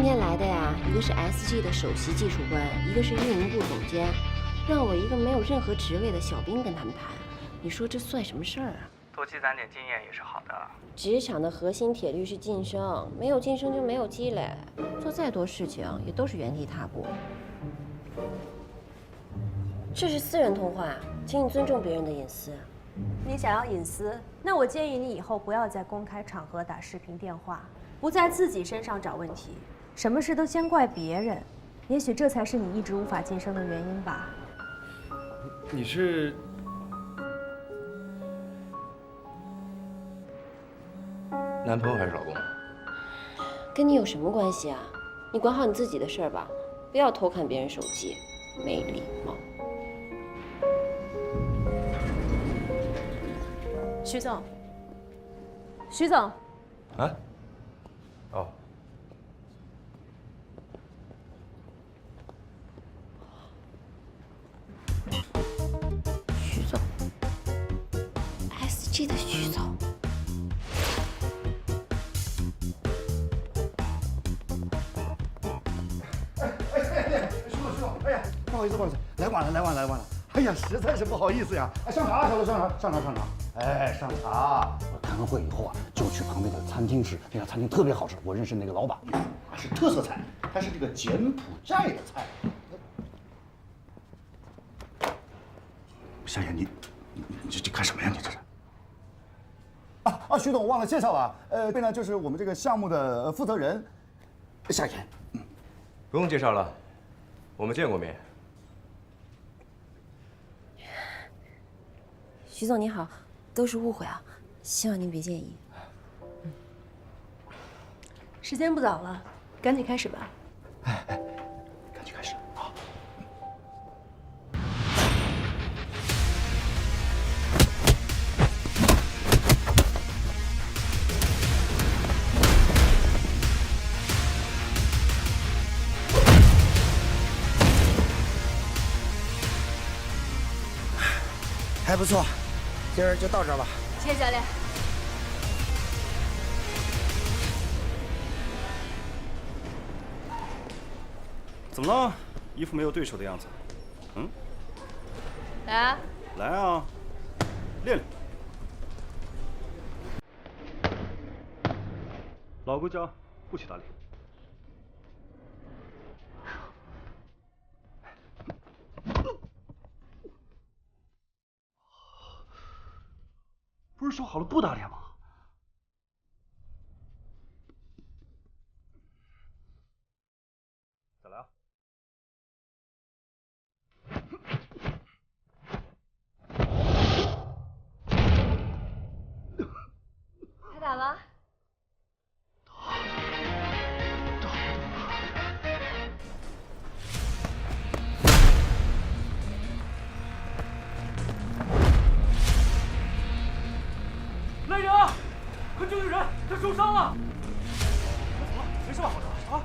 天来的呀，一个是 SG 的首席技术官，一个是运营部总监，让我一个没有任何职位的小兵跟他们谈，你说这算什么事儿啊？多积攒点经验也是好的。职场的核心铁律是晋升，没有晋升就没有积累，做再多事情也都是原地踏步。这是私人通话，请你尊重别人的隐私。你想要隐私，那我建议你以后不要在公开场合打视频电话，不在自己身上找问题，什么事都先怪别人，也许这才是你一直无法晋升的原因吧。你是？男朋友还是老公？跟你有什么关系啊？你管好你自己的事儿吧，不要偷看别人手机，没礼貌。徐总，徐总，啊？哦，徐总 ，SG 的徐总。不好意思，来晚了。哎呀，实在是不好意思呀。哎，上茶，小罗，上茶。哎，上茶。我开完会以后啊，就去旁边的餐厅吃，那家餐厅特别好吃。我认识那个老板，是特色菜，它是这个柬埔寨的菜。夏言，你这干什么呀？你这是？徐总，忘了介绍了。这呢就是我们这个项目的负责人，夏言。不用介绍了，我们见过面。徐总你好，都是误会啊，希望您别介意。时间不早了，赶紧开始吧。赶紧开始啊！还不错，今儿就到这儿吧。谢谢教练。怎么了？一副没有对手的样子。嗯，来啊！来啊，练练。老规矩，不许打脸。不是说好了不打脸吗？再来啊！开打了！来人啊！快救救人！他受伤了！怎么了？没事吧，好的啊。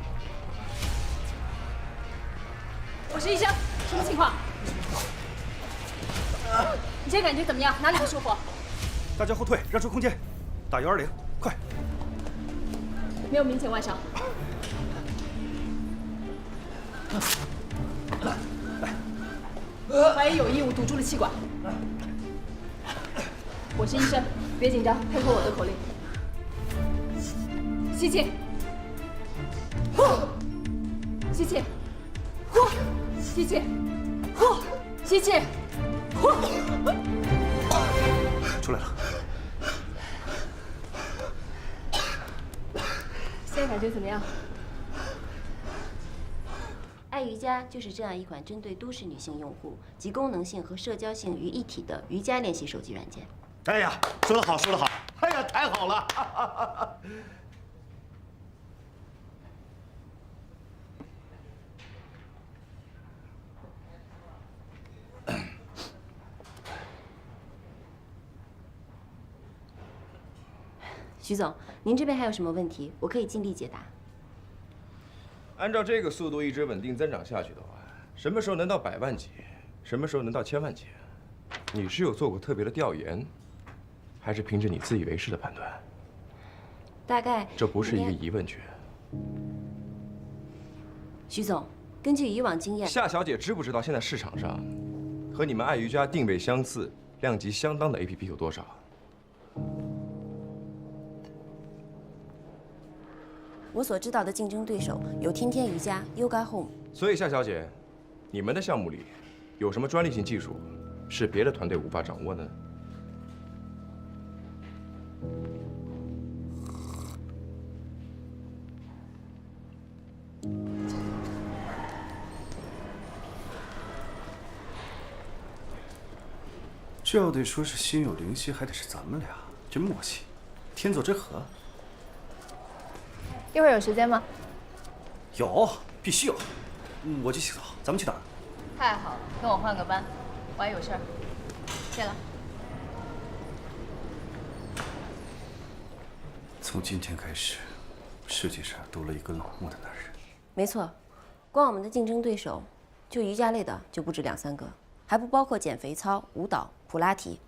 我是医生，什么情况？你现在感觉怎么样？哪里不舒服？大家后退，让出空间，打120，快！没有明显外伤。怀疑有异物堵住了气管。我是医生，别紧张，配合我的口令。吸气，呼，吸气，呼，吸气，呼，吸气，呼。出来了。现在感觉怎么样？爱瑜伽就是这样一款针对都市女性用户集功能性和社交性于一体的瑜伽练习手机软件。哎呀，说得好，说得好！哎呀，太好了！徐总，您这边还有什么问题？我可以尽力解答。按照这个速度一直稳定增长下去的话，什么时候能到100万级？什么时候能到1000万级？你是有做过特别的调研，还是凭着你自以为是的判断？大概这不是一个疑问句。徐总，根据以往经验，夏小姐知不知道现在市场上和你们爱瑜伽定位相似、量级相当的 APP 有多少？我所知道的竞争对手有天天瑜伽、Yoga Home。所以夏小姐，你们的项目里有什么专利性技术是别的团队无法掌握呢？这要得说是心有灵犀，还得是咱们俩，真默契，天作之合。一会儿有时间吗？有，必须有。我去洗澡，咱们去哪儿？太好了，跟我换个班，我还有事儿。谢了。从今天开始，世界上多了一个冷漠的男人。没错，光我们的竞争对手，就瑜伽类的就不止2、3个，还不包括减肥操、舞蹈、普拉提，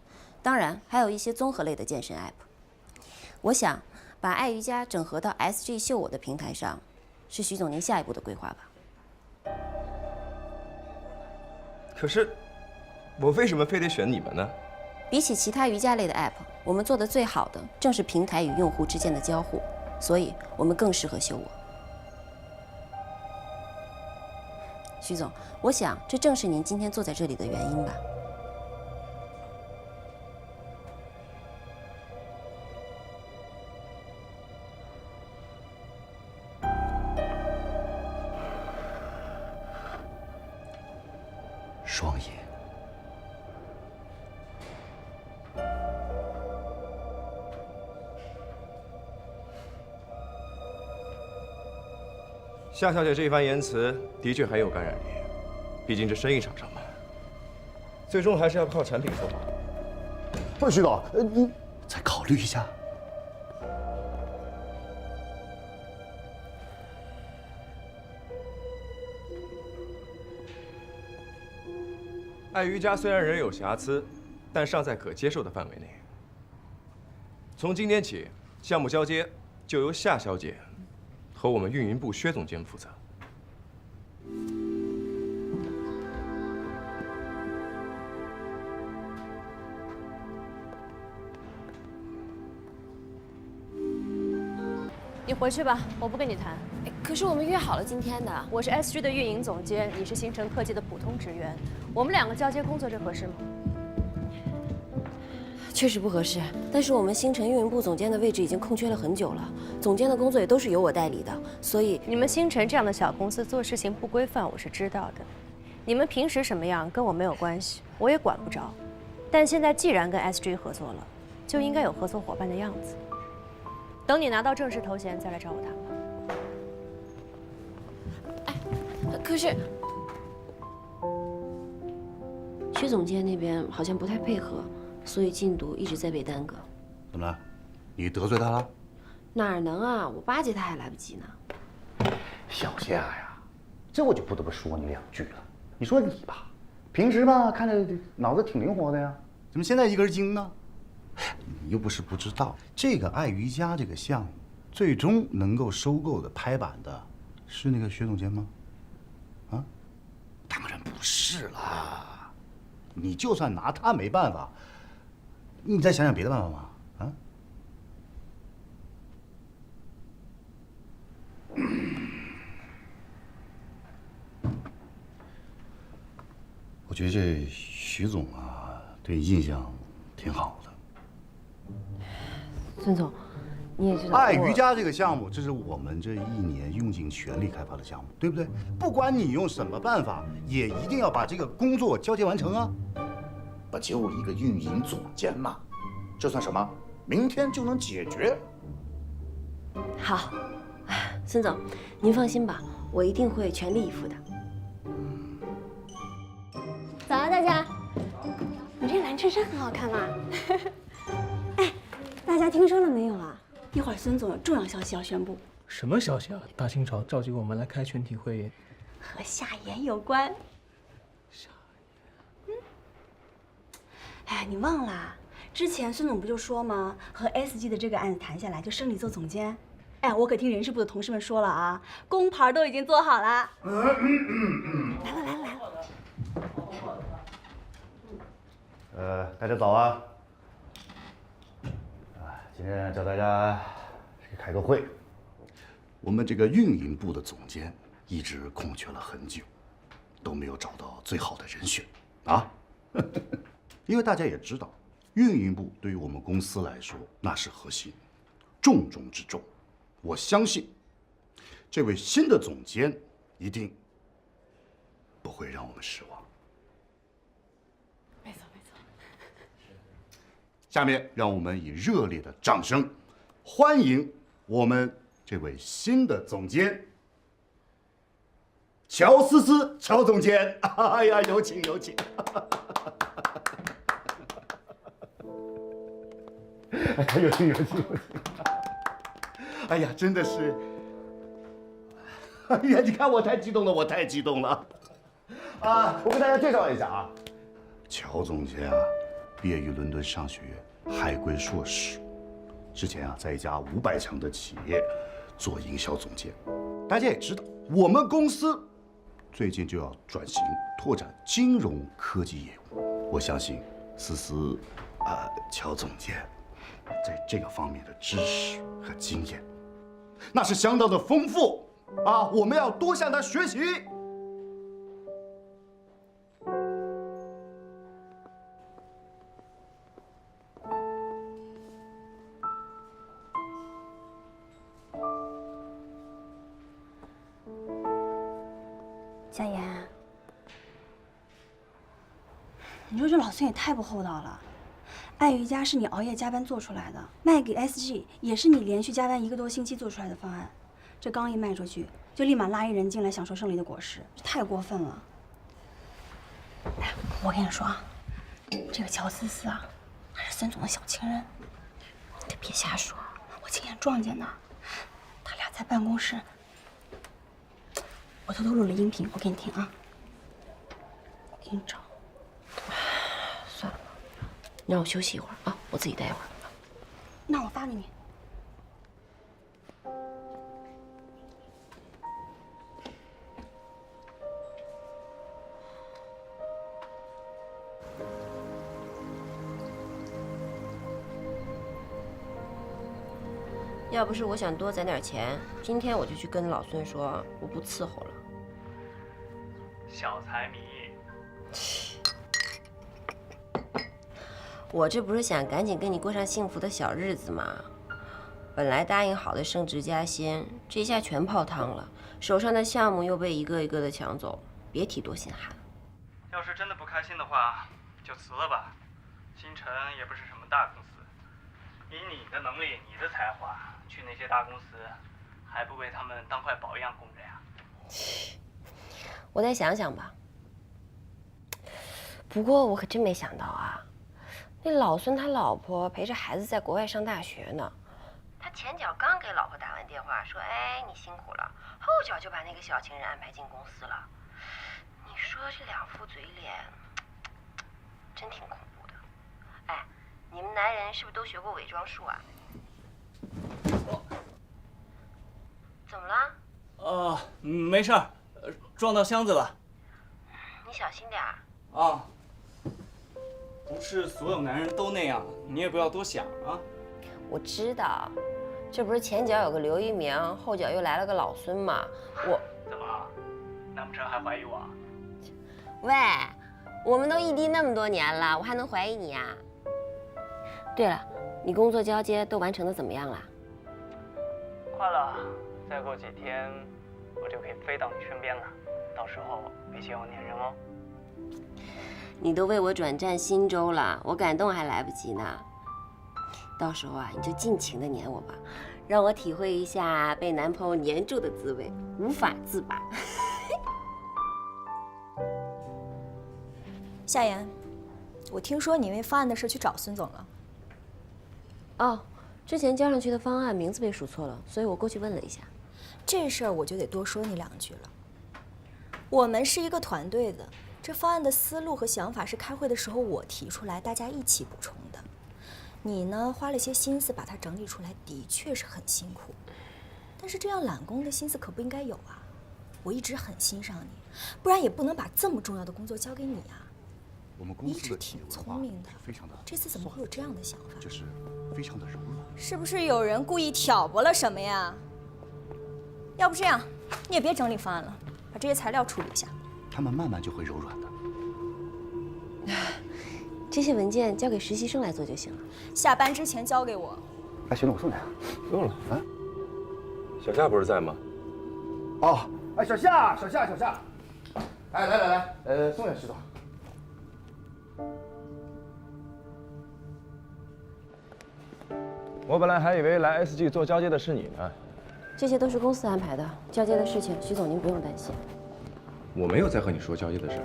当然还有一些综合类的健身 App。我想把爱瑜伽整合到 SG 秀我的平台上，是徐总您下一步的规划吧？可是，我为什么非得选你们呢？比起其他瑜伽类的 App， 我们做的最好的正是平台与用户之间的交互，所以我们更适合秀我。徐总，我想这正是您今天坐在这里的原因吧。双爷，夏小姐这一番言辞的确很有感染力，毕竟这生意场上嘛，最终还是要靠产品说话。不是徐总，你再考虑一下。爱瑜伽虽然仍有瑕疵，但尚在可接受的范围内。从今天起，项目交接就由夏小姐和我们运营部薛总监负责。你回去吧，我不跟你谈。可是我们约好了今天的。我是 SG 的运营总监，你是星辰科技的普通职员，我们2个交接工作，这合适吗？确实不合适，但是我们星辰运营部总监的位置已经空缺了很久了，总监的工作也都是由我代理的，所以你们星辰这样的小公司做事情不规范，我是知道的。你们平时什么样跟我没有关系，我也管不着。但现在既然跟 SG 合作了，就应该有合作伙伴的样子。等你拿到正式头衔再来找我谈吧。可是薛总监那边好像不太配合，所以进度一直在被耽搁。怎么了？你得罪他了？哪能啊！我巴结他还来不及呢。小夏呀，这我就不得不说你2句了。你说你吧，平时吧看着脑子挺灵活的呀，怎么现在一根筋呢？你又不是不知道，这个爱瑜伽这个项目，最终能够收购的拍板的，是那个薛总监吗？啊，当然不是啦。你就算拿他没办法，你再想想别的办法嘛。啊？我觉得这徐总啊，对你印象挺好的。孙总，你也知道，爱瑜伽这个项目，这是我们这1年用尽全力开发的项目，对不对？不管你用什么办法，也一定要把这个工作交接完成啊！不就一个运营总监嘛，这算什么？明天就能解决。好，孙总，您放心吧，我一定会全力以赴的。早啊，大家！你这蓝衬衫很好看嘛。哎，大家听说了没有啊？一会儿孙总有重要消息要宣布。什么消息啊？大清朝召集我们来开全体会议，和夏言有关。夏言？哎，你忘了？之前孙总不就说吗？和 SG 的这个案子谈下来，就升你做总监。哎，我可听人事部的同事们说了啊，工牌都已经做好了。来了来了来了。大家早啊！今天叫大家开个会。我们这个运营部的总监一直空缺了很久，都没有找到最好的人选啊。因为大家也知道，运营部对于我们公司来说那是核心，重中之重。我相信，这位新的总监一定不会让我们失望。没错没错。下面让我们以热烈的掌声，欢迎我们这位新的总监乔思思乔总监。哎呀，有请有请。哎呀，有请有请有请。哎呀，真的是，哎呀，你看我太激动了，我太激动了。啊，我跟大家介绍一下啊，乔总监啊，毕业于伦敦商学院海归硕士，之前啊在一家500强的企业做营销总监。大家也知道，我们公司最近就要转型拓展金融科技业务，我相信思思，乔总监在这个方面的知识和经验，那是相当的丰富啊！我们要多向他学习。佳妍，你说这老孙也太不厚道了。爱瑜伽是你熬夜加班做出来的，卖给 SG 也是你连续加班1个多星期做出来的方案。这刚一卖出去，就立马拉一人进来享受胜利的果实，这太过分了。哎，我跟你说啊，这个乔思思啊，她是孙总的小情人。你可别瞎说，我亲眼撞见的，他俩在办公室。我偷偷录了音频，我给你听啊。我给你找。算了吧，你让我休息一会儿啊，我自己待一会儿。那我发给你。要不是我想多攒点钱，今天我就去跟老孙说我不伺候了。小财迷，我这不是想赶紧跟你过上幸福的小日子吗？本来答应好的升职加薪，这下全泡汤了，手上的项目又被一个一个的抢走，别提多心寒。要是真的不开心的话，就辞了吧。星辰也不是什么大公司，以你的能力、你的才华，去那些大公司，还不被他们当块宝一样供着呀？我再想想吧。不过我可真没想到啊，那老孙他老婆陪着孩子在国外上大学呢。他前脚刚给老婆打完电话说：“哎，你辛苦了。”后脚就把那个小情人安排进公司了。你说这两副嘴脸，真挺恐怖的。哎，你们男人是不是都学过伪装术啊？怎么了？没事儿，撞到箱子了。你小心点儿。啊，不是所有男人都那样，你也不要多想啊。我知道，这不是前脚有个刘一鸣，后脚又来了个老孙吗？怎么，难不成还怀疑我？喂，我们都异地那么多年了，我还能怀疑你呀？对了，你工作交接都完成的怎么样了？快了，再过几天我就可以飞到你身边了，到时候别嫌我粘人哦。你都为我转战新州了，我感动还来不及呢。到时候啊，你就尽情的黏我吧，让我体会一下被男朋友黏住的滋味，无法自拔。夏言，我听说你因为方案的事去找孙总了。哦，之前交上去的方案名字被数错了，所以我过去问了一下。这事儿我就得多说你2句了。我们是一个团队的，这方案的思路和想法是开会的时候我提出来，大家一起补充的。你呢，花了些心思把它整理出来，的确是很辛苦。但是这样揽功的心思可不应该有啊！我一直很欣赏你，不然也不能把这么重要的工作交给你啊。我们公司的企业文化聪明的，非常的，这次怎么会有这样的想法？就是非常的柔软。是不是有人故意挑拨了什么呀？要不这样，你也别整理方案了，把这些材料处理一下。他们慢慢就会柔软的。这些文件交给实习生来做就行了。下班之前交给我。哎，行了，我送你啊。不用了啊。小夏不是在吗？哦，哎，小夏，哎，来，送点石头。我本来还以为来 SG 做交接的是你呢。这些都是公司安排的，交接的事情，徐总您不用担心。我没有在和你说交接的事儿。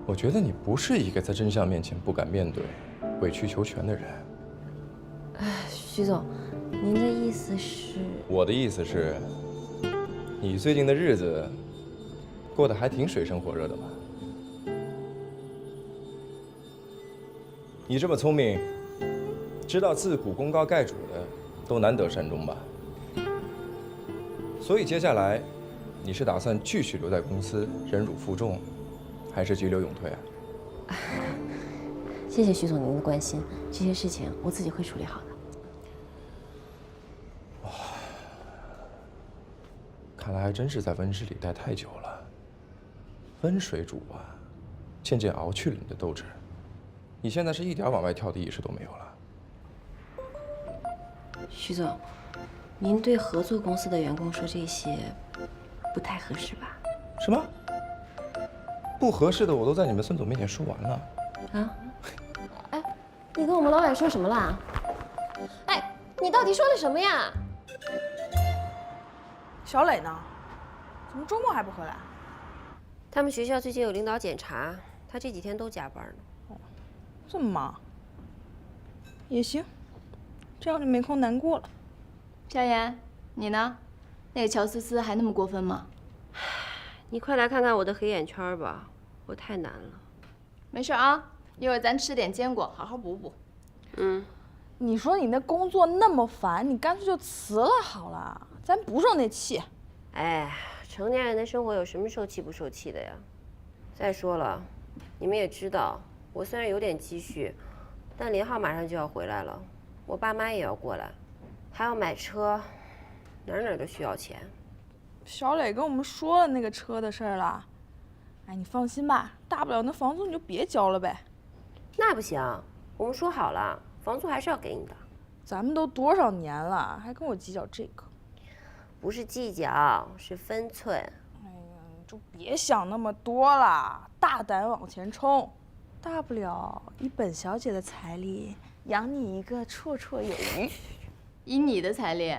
我觉得你不是一个在真相面前不敢面对、委曲求全的人。徐总，您的意思是？我的意思是，你最近的日子过得还挺水深火热的吧？你这么聪明，知道自古功高盖主的都难得善终吧？所以接下来，你是打算继续留在公司忍辱负重，还是急流勇退啊？谢谢徐总您的关心，这些事情我自己会处理好的。哇，看来还真是在温室里待太久了。温水煮啊，渐渐熬去了你的斗志。你现在是一点往外跳的意识都没有了。徐总，您对合作公司的员工说这些，不太合适吧？什么？不合适的我都在你们孙总面前说完了。啊？哎，你跟我们老板说什么啦？哎，你到底说了什么呀？小磊呢？怎么周末还不回来？他们学校最近有领导检查，他这几天都加班呢。这么忙？也行，这样就没空难过了。夏言，你呢？那个乔思思还那么过分吗？你快来看看我的黑眼圈吧，我太难了。没事啊，一会儿咱吃点坚果，好好补补。嗯，你说你那工作那么烦，你干脆就辞了好了，咱不受那气。哎，成年人的生活有什么受气不受气的呀？再说了，你们也知道，我虽然有点积蓄，但林浩马上就要回来了，我爸妈也要过来，还要买车，哪儿都需要钱。小磊跟我们说了那个车的事儿了。哎，你放心吧，大不了那房租你就别交了呗。那不行，我们说好了，房租还是要给你的。咱们都多少年了，还跟我计较这个？不是计较，是分寸。哎呀，你就别想那么多了，大胆往前冲。大不了以本小姐的财力养你一个绰绰有余。以你的财力，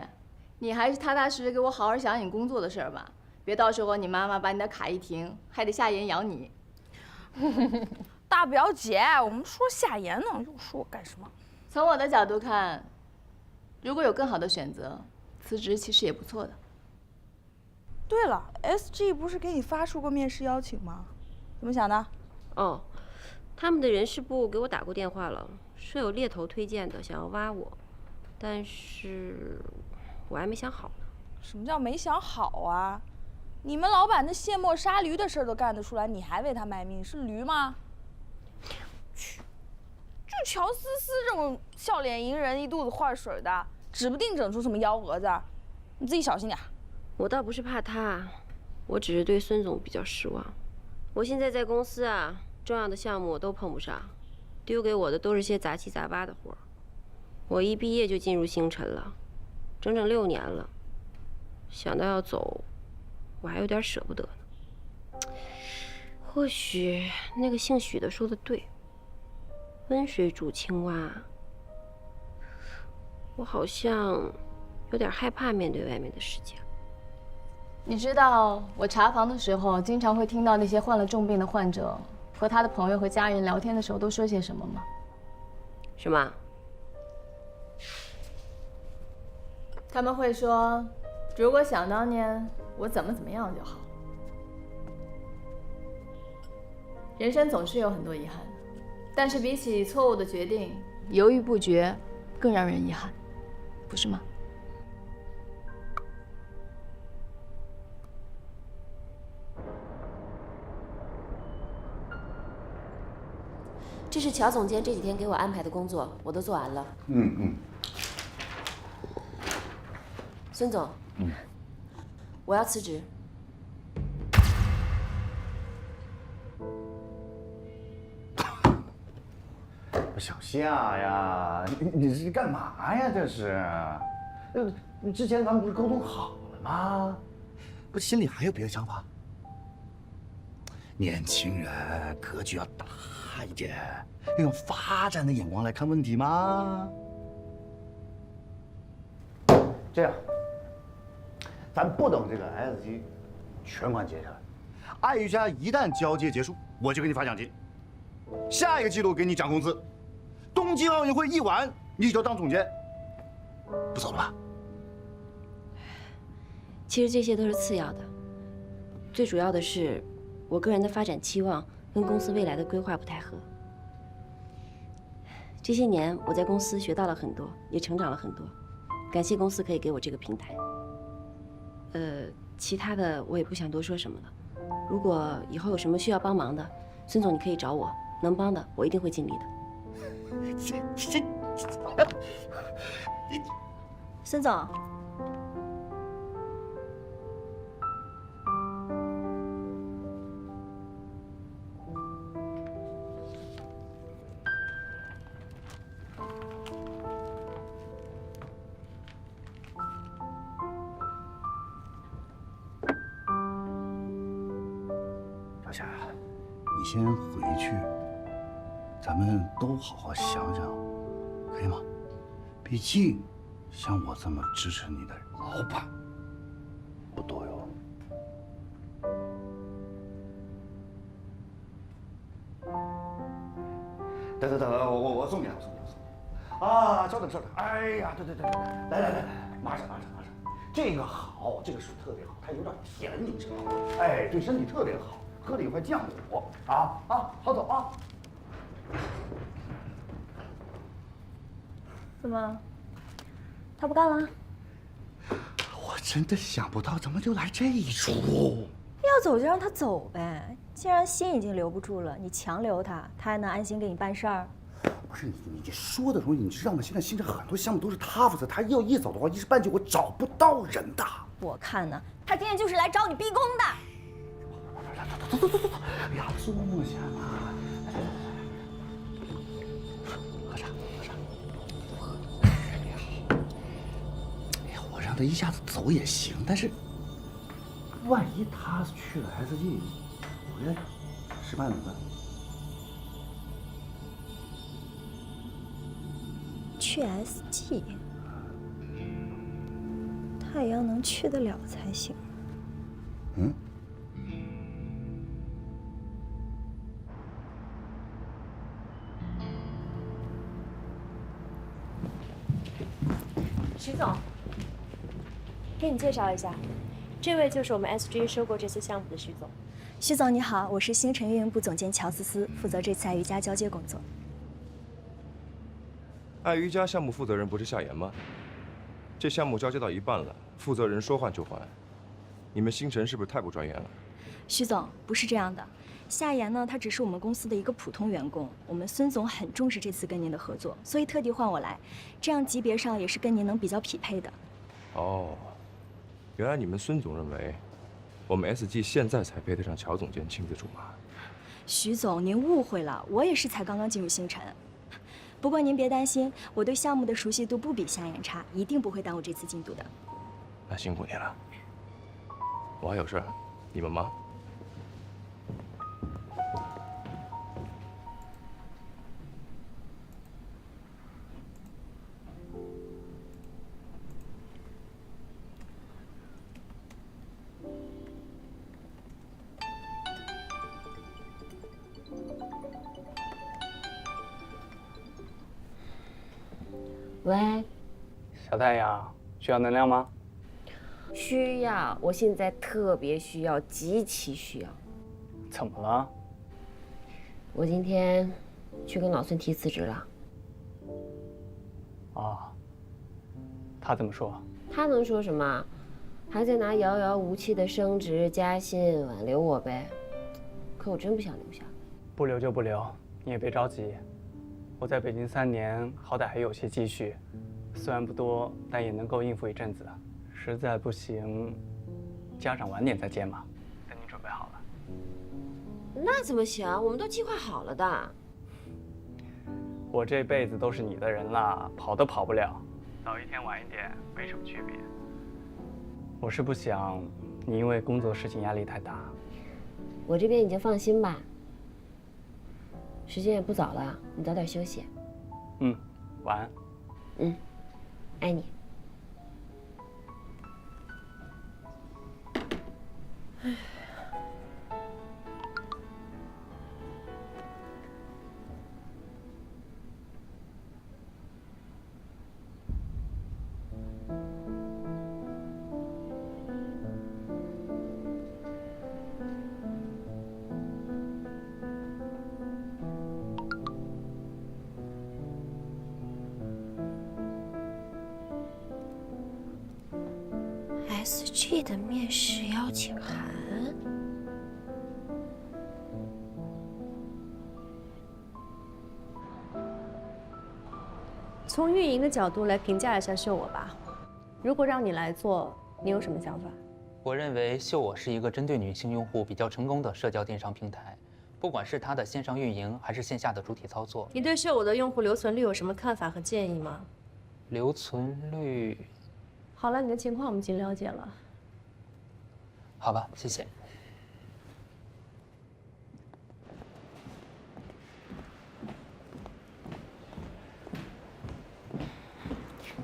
你还是踏踏实实给我好好想你工作的事儿吧，别到时候你妈妈把你的卡一停，还得夏言养你。大表姐，我们说夏言呢，又说我干什么？从我的角度看，如果有更好的选择，辞职其实也不错的。对了 ，SG 不是给你发出过面试邀请吗？怎么想的？哦，他们的人事部给我打过电话了，说有猎头推荐的，想要挖我，但是我还没想好呢。什么叫没想好啊？你们老板那卸磨杀驴的事儿都干得出来，你还为他卖命，是驴吗？去，就乔思思这种笑脸迎人、一肚子坏水的，指不定整出什么幺蛾子，你自己小心点。我倒不是怕他，我只是对孙总比较失望。我现在在公司啊，重要的项目我都碰不上，丢给我的都是些杂七杂八的活儿。我一毕业就进入星辰了，整整6年了，想到要走，我还有点舍不得呢。或许那个姓许的说的对，温水煮青蛙。我好像有点害怕面对外面的世界。你知道我查房的时候，经常会听到那些患了重病的患者和他的朋友和家人聊天的时候都说些什么吗？什么？他们会说，如果想当年我怎么样就好。人生总是有很多遗憾的，但是比起错误的决定，犹豫不决更让人遗憾。不是吗？这是乔总监这几天给我安排的工作，我都做完了。孙总，我要辞职。小夏呀，你是干嘛呀？这是，之前咱们不是沟通好了吗？不是心里还有别的想法？年轻人格局要大一点，要用发展的眼光来看问题吗？这样，咱不等这个 SG 全款结下来，爱瑜伽一旦交接结束，我就给你发奖金，下一个季度给你涨工资。东京奥运会一完，你就当总监，不走了吧？其实这些都是次要的，最主要的是，我个人的发展期望跟公司未来的规划不太合。这些年我在公司学到了很多，也成长了很多，感谢公司可以给我这个平台。其他的我也不想多说什么了。如果以后有什么需要帮忙的，孙总你可以找我，能帮的我一定会尽力的。孙总，小夏，你先回去。咱们都好好想想，可以吗？毕竟，像我这么支持你的老板不多哟。等，我送你，我送你。啊，稍等。哎呀，对，来，拿着。这个好，这个水特别好，它有点甜，你知道吗？哎，对身体特别好，喝了也会降火啊，好走啊。怎么？他不干了？我真的想不到，怎么就来这一出？要走就让他走呗，既然心已经留不住了，你强留他，他还能安心给你办事儿？不是你说的容易，你知道吗？现在新城很多项目都是他负责，他要一走的话，一时半句我找不到人的。我看呢，他今天就是来找你逼宫的。走！哎呀，坐下嘛。喝茶。哎呀，我让他一下子走也行，但是万一他去了 SG， 回来失败怎么办？去 SG， 他也要能去得了才行。徐总，给你介绍一下，这位就是我们 SG 收购这次项目的徐总。徐总你好，我是星辰运营部总监乔思思，负责这次爱瑜伽交接工作。爱瑜伽项目负责人不是夏言吗？这项目交接到一半了，负责人说换就换，你们星辰是不是太不专业了？徐总，不是这样的，夏言呢，他只是我们公司的一个普通员工，我们孙总很重视这次跟您的合作，所以特地换我来，这样级别上也是跟您能比较匹配的。哦，原来你们孙总认为我们 SG 现在才配得上乔总监亲自出马。徐总，您误会了，我也是才刚刚进入星辰。不过您别担心，我对项目的熟悉度不比夏言差，一定不会耽误这次进度的。那辛苦你了，我还有事儿，你们忙。喂，小太阳，需要能量吗？需要，我现在特别需要，极其需要。怎么了？我今天去跟老孙提辞职了。啊，他怎么说？他能说什么？还在拿遥遥无期的升职加薪挽留我呗。可我真不想留下。不留就不留，你也别着急。我在北京3年，好歹还有些积蓄，虽然不多，但也能够应付一阵子。实在不行，家长晚点再见嘛。等你准备好了。那怎么行？我们都计划好了的。我这辈子都是你的人了，跑都跑不了。早一天晚一点没什么区别。我是不想你因为工作事情压力太大。我这边已经放心吧。时间也不早了，你早点休息。晚安。爱你。SG 的面试邀请函。从运营的角度来评价一下秀我吧。如果让你来做，你有什么想法？我认为秀我是一个针对女性用户比较成功的社交电商平台，不管是它的线上运营还是线下的主体操作。你对秀我的用户留存率有什么看法和建议吗？留存率……好了，你的情况我们已经了解了。好吧，谢谢。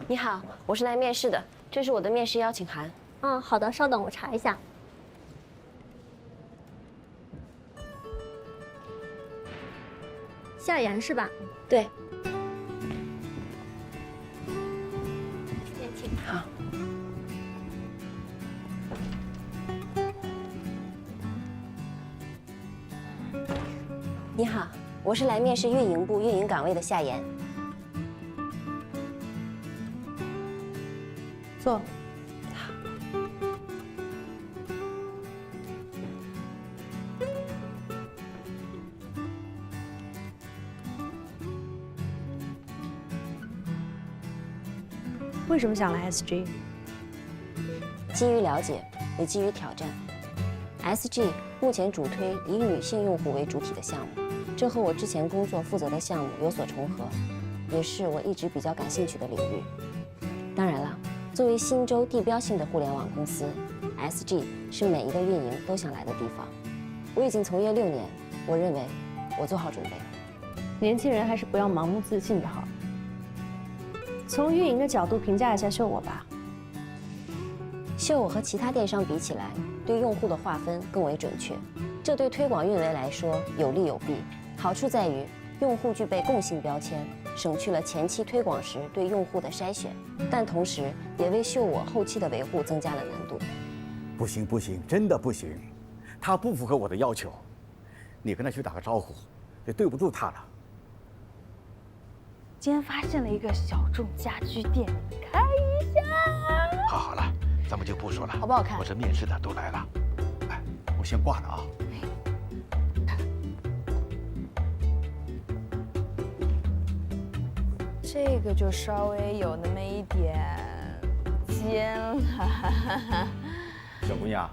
你好，我是来面试的，这是我的面试邀请函。好的，稍等，我查一下。夏言是吧？对。好。你好，我是来面试运营部运营岗位的夏言。坐。为什么想来 SG？ 基于了解，也基于挑战。SG 目前主推以女性用户为主体的项目，这和我之前工作负责的项目有所重合，也是我一直比较感兴趣的领域。当然了，作为新州地标性的互联网公司 ，SG 是每一个运营都想来的地方。我已经从业6年，我认为我做好准备了。年轻人还是不要盲目自信的好。从运营的角度评价一下秀我吧。秀我和其他电商比起来，对用户的划分更为准确，这对推广运维来说有利有弊。好处在于用户具备共性标签，省去了前期推广时对用户的筛选，但同时也为秀我后期的维护增加了难度。不行不行，真的不行，他不符合我的要求，你跟他去打个招呼，也对不住他了。今天发现了一个小众家居店，你们看一下。好了，咱们就不说了，好不好看？我这面试的都来了，哎，我先挂了啊。这个就稍微有那么一点尖了。小姑娘，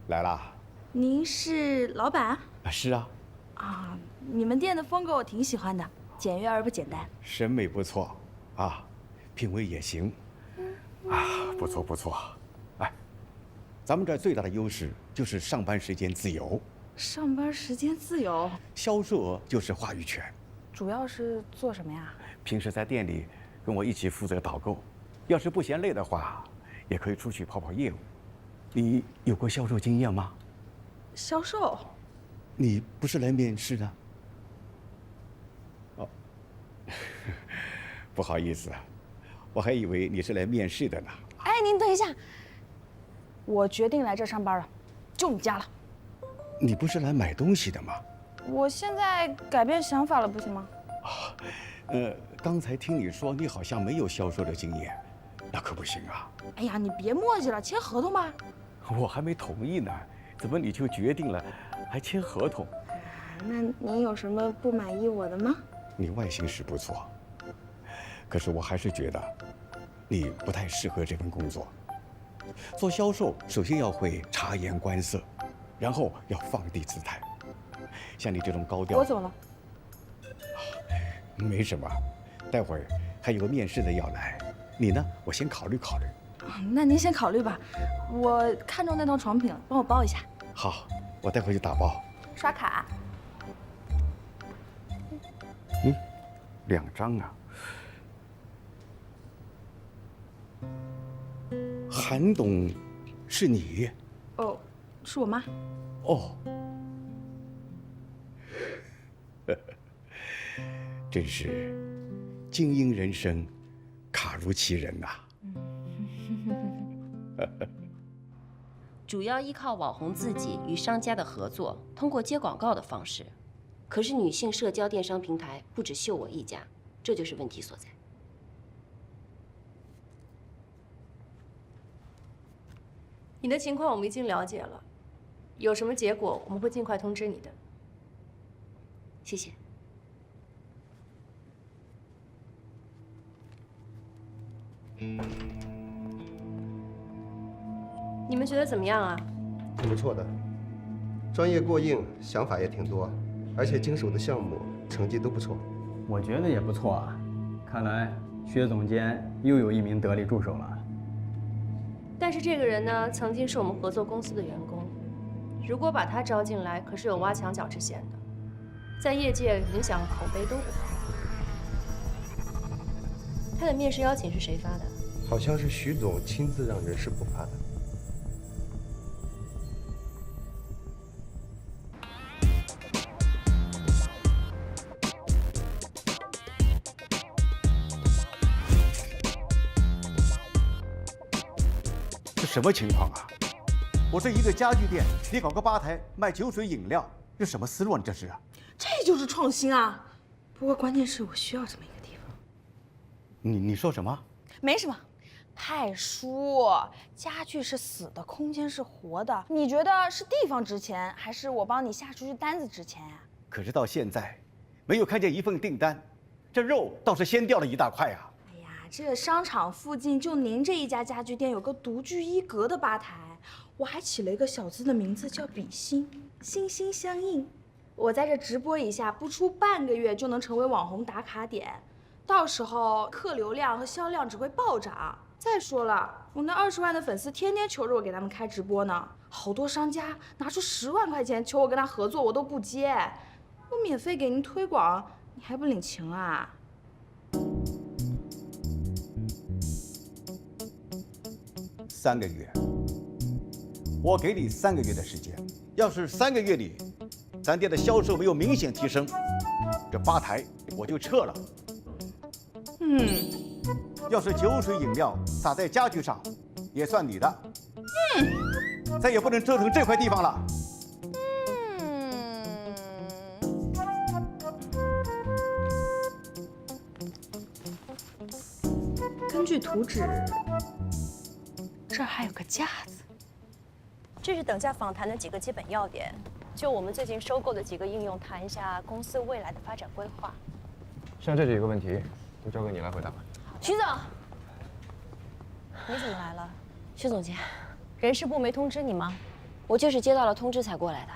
来啦。您是老板？是啊。啊，你们店的风格我挺喜欢的，简约而不简单。审美不错，啊，品味也行，啊，不错不错。哎，咱们这儿最大的优势就是上班时间自由。上班时间自由，销售额就是话语权。主要是做什么呀？平时在店里跟我一起负责导购，要是不嫌累的话，也可以出去跑跑业务。你有过销售经验吗？销售？你不是来面试的？哦，不好意思，我还以为你是来面试的呢。哎，您等一下，我决定来这上班了，就你家了。你不是来买东西的吗？我现在改变想法了，不行吗？刚才听你说你好像没有销售的经验，那可不行啊。哎呀，你别磨叽了，签合同吧。我还没同意呢，怎么你就决定了，还签合同？那您有什么不满意我的吗？你外形是不错，可是我还是觉得你不太适合这份工作。做销售，首先要会察言观色，然后要放低姿态。像你这种高调，我走了。没什么，待会儿还有个面试的要来，你呢？我先考虑考虑。那您先考虑吧，我看中那套床品了，帮我包一下。好，我待会就打包。刷卡。 2张啊！韩董，是你？哦，是我妈。哦，真是精英人生，卡如其人呐。主要依靠网红自己与商家的合作，通过接广告的方式。 可是女性社交电商平台不只秀我一家，这就是问题所在。你的情况我们已经了解了，有什么结果我们会尽快通知你的。谢谢。你们觉得怎么样啊？挺不错的，专业过硬，想法也挺多。 而且经手的项目成绩都不错，我觉得也不错啊。看来薛总监又有一名得力助手了。但是这个人呢，曾经是我们合作公司的员工，如果把他招进来，可是有挖墙脚之嫌的，在业界影响口碑都不好。他的面试邀请是谁发的？好像是徐总亲自让人事部发的。 什么情况啊？我这一个家具店，你搞个吧台卖酒水饮料，这什么思路啊？这是？这就是创新啊！不过关键是我需要这么一个地方。你说什么？没什么。派叔，家具是死的，空间是活的。你觉得是地方值钱，还是我帮你下出去单子值钱呀？可是到现在，没有看见一份订单，这肉倒是先掉了一大块啊！ 这商场附近就您这一家家具店有个独具一格的吧台，我还起了一个小资的名字叫比心，心心相印。我在这直播一下，不出半个月就能成为网红打卡点，到时候客流量和销量只会暴涨。再说了，我那20万的粉丝天天求着我给他们开直播呢，好多商家拿出10万块钱求我跟他合作，我都不接。我免费给您推广，你还不领情啊？ 3个月，我给你3个月的时间。要是3个月里，咱店的销售没有明显提升，这吧台我就撤了。要是酒水饮料洒在家具上，也算你的。再也不能折腾这块地方了。根据图纸。 这儿还有个架子，这是等价访谈的几个基本要点，就我们最近收购的几个应用谈一下公司未来的发展规划。像这几个问题，就交给你来回答吧。徐总，你怎么来了？薛总监，人事部没通知你吗？我就是接到了通知才过来的。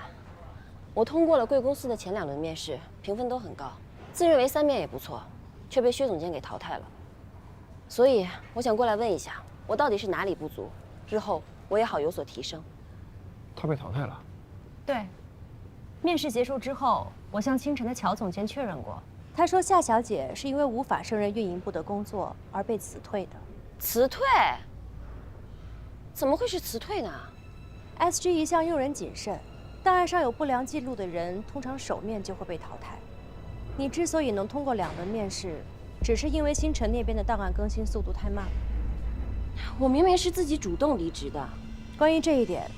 我通过了贵公司的前2轮面试，评分都很高，自认为3面也不错，却被薛总监给淘汰了。所以我想过来问一下。 我到底是哪里不足？日后我也好有所提升。他被淘汰了。对，面试结束之后，我向清晨的乔总监确认过，他说夏小姐是因为无法胜任运营部的工作而被辞退的。辞退？怎么会是辞退呢 ？SG 一向用人谨慎，档案上有不良记录的人，通常首面就会被淘汰。你之所以能通过2轮面试，只是因为星辰那边的档案更新速度太慢了。 我明明是自己主动离职的。关于这一点，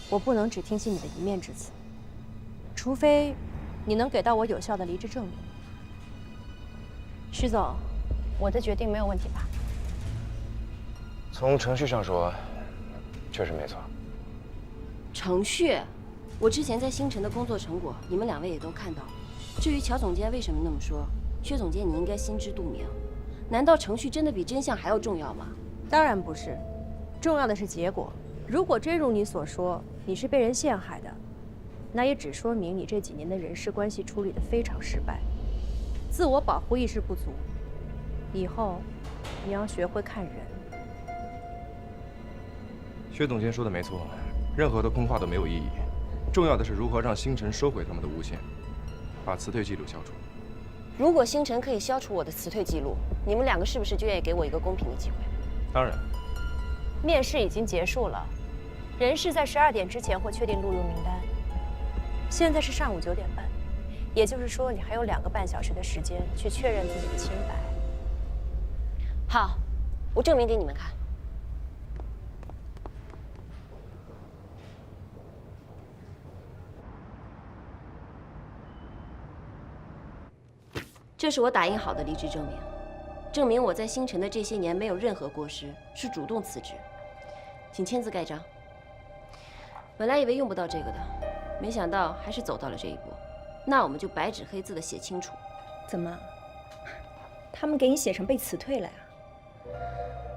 我不能只听信你的一面之词，除非你能给到我有效的离职证明。徐总，我的决定没有问题吧？从程序上说，确实没错。程序，我之前在星辰的工作成果，你们2位也都看到了。至于乔总监为什么那么说，薛总监你应该心知肚明。难道程序真的比真相还要重要吗？当然不是，重要的是结果。如果真如你所说，你是被人陷害的，那也只说明你这几年的人事关系处理得非常失败，自我保护意识不足。以后你要学会看人。薛总监说的没错，任何的空话都没有意义，重要的是如何让星辰收回他们的诬陷，把辞退记录消除。如果星辰可以消除我的辞退记录，你们2个是不是就愿意给我一个公平的机会？当然。面试已经结束了，人事在12点之前会确定录用名单。现在是上午9点半，也就是说你还有2个半小时的时间去确认自己的清白。好，我证明给你们看。这是我打印好的离职证明，证明我在星辰的这些年没有任何过失，是主动辞职。请签字盖章。本来以为用不到这个的，没想到还是走到了这一步。那我们就白纸黑字的写清楚。怎么？他们给你写成被辞退了呀？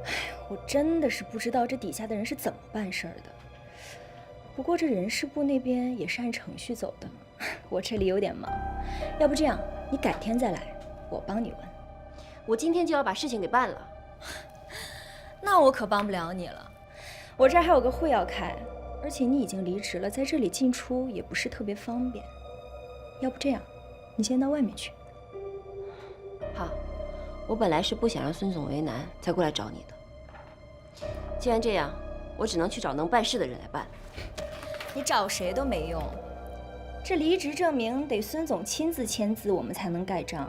哎，我真的是不知道这底下的人是怎么办事儿的。不过这人事部那边也是按程序走的，我这里有点忙，要不这样，你改天再来，我帮你问。我今天就要把事情给办了。那我可帮不了你了，我这儿还有个会要开，而且你已经离职了，在这里进出也不是特别方便。要不这样，你先到外面去。好，我本来是不想让孙总为难，才过来找你的。既然这样，我只能去找能办事的人来办。你找谁都没用，这离职证明得孙总亲自签字，我们才能盖章。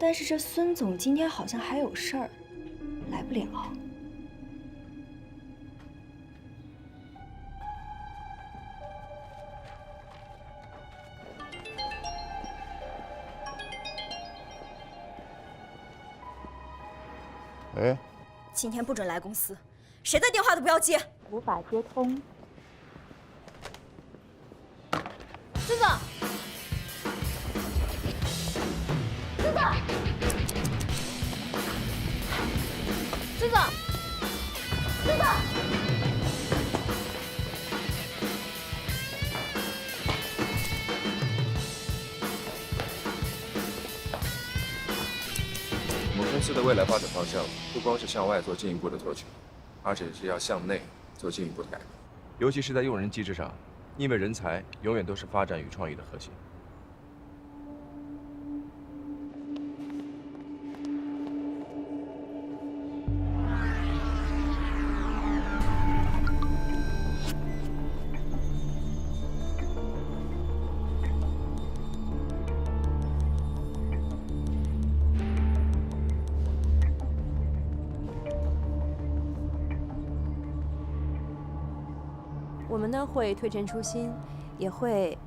但是这孙总今天好像还有事儿，来不了。哎，今天不准来公司，谁的电话都不要接。无法接通。孙总，孙总，孙总，孙总。我们公司的未来发展方向不光是向外做进一步的拓展，而且是要向内做进一步的改革，尤其是在用人机制上，因为人才永远都是发展与创意的核心。我们呢会推陈出新，也会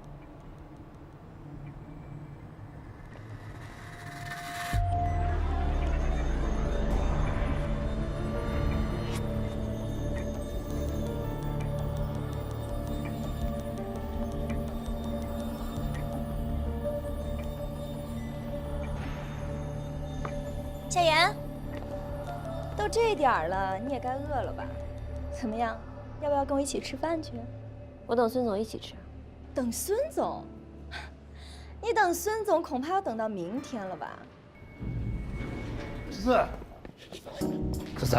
夏言，都这点儿了，你也该饿了吧？怎么样？要不要跟我一起吃饭去？我等孙总一起吃。等孙总？你等孙总恐怕要等到明天了吧？思思，思思，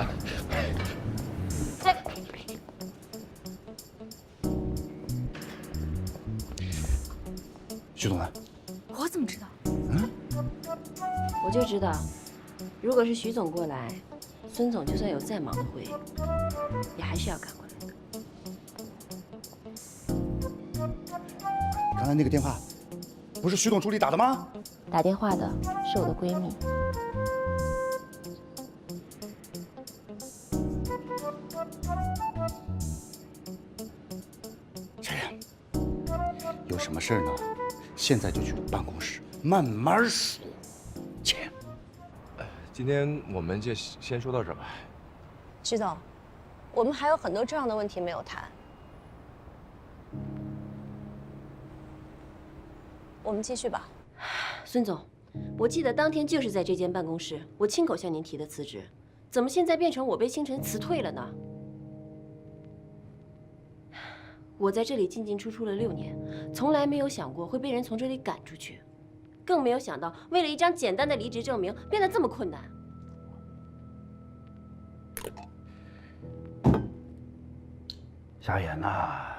徐总呢？我怎么知道？我就知道，如果是徐总过来，孙总就算有再忙的会，也还是要赶过来的。刚才那个电话，不是徐总助理打的吗？打电话的是我的闺蜜。夏言，有什么事儿呢？现在就去办公室慢慢说。钱。今天我们就先说到这儿吧。徐总，我们还有很多重要的问题没有谈。我们继续吧。孙总，我记得当天就是在这间办公室，我亲口向您提的辞职，怎么现在变成我被星辰辞退了呢？我在这里进进出出了6年，从来没有想过会被人从这里赶出去，更没有想到为了一张简单的离职证明变得这么困难。夏言呐，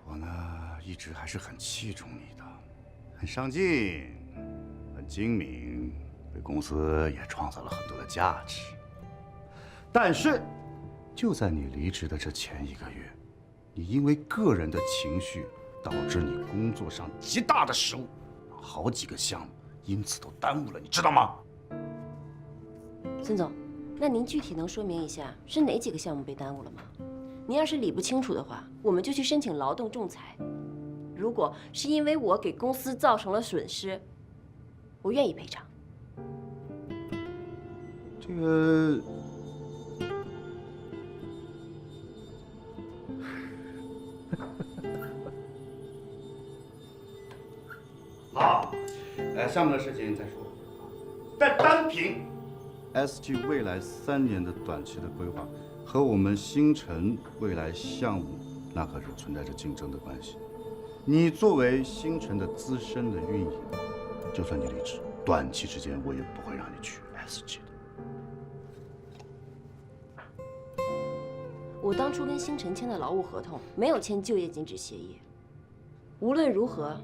我呢一直还是很器重你的，很上进，很精明，为公司也创造了很多的价值。但是，就在你离职的这前1个月，你因为个人的情绪，导致你工作上极大的失误，好几个项目因此都耽误了，你知道吗？孙总，那您具体能说明一下是哪几个项目被耽误了吗？您要是理不清楚的话，我们就去申请劳动仲裁。如果是因为我给公司造成了损失，我愿意赔偿。这个，好，项目的事情再说。但单凭 SG 未来3年的短期的规划和我们星辰未来项目，那可是存在着竞争的关系。你作为星辰的资深的运营，就算你离职，短期之间我也不会让你去 SG 的。我当初跟星辰签的劳务合同没有签就业禁止协议。无论如何，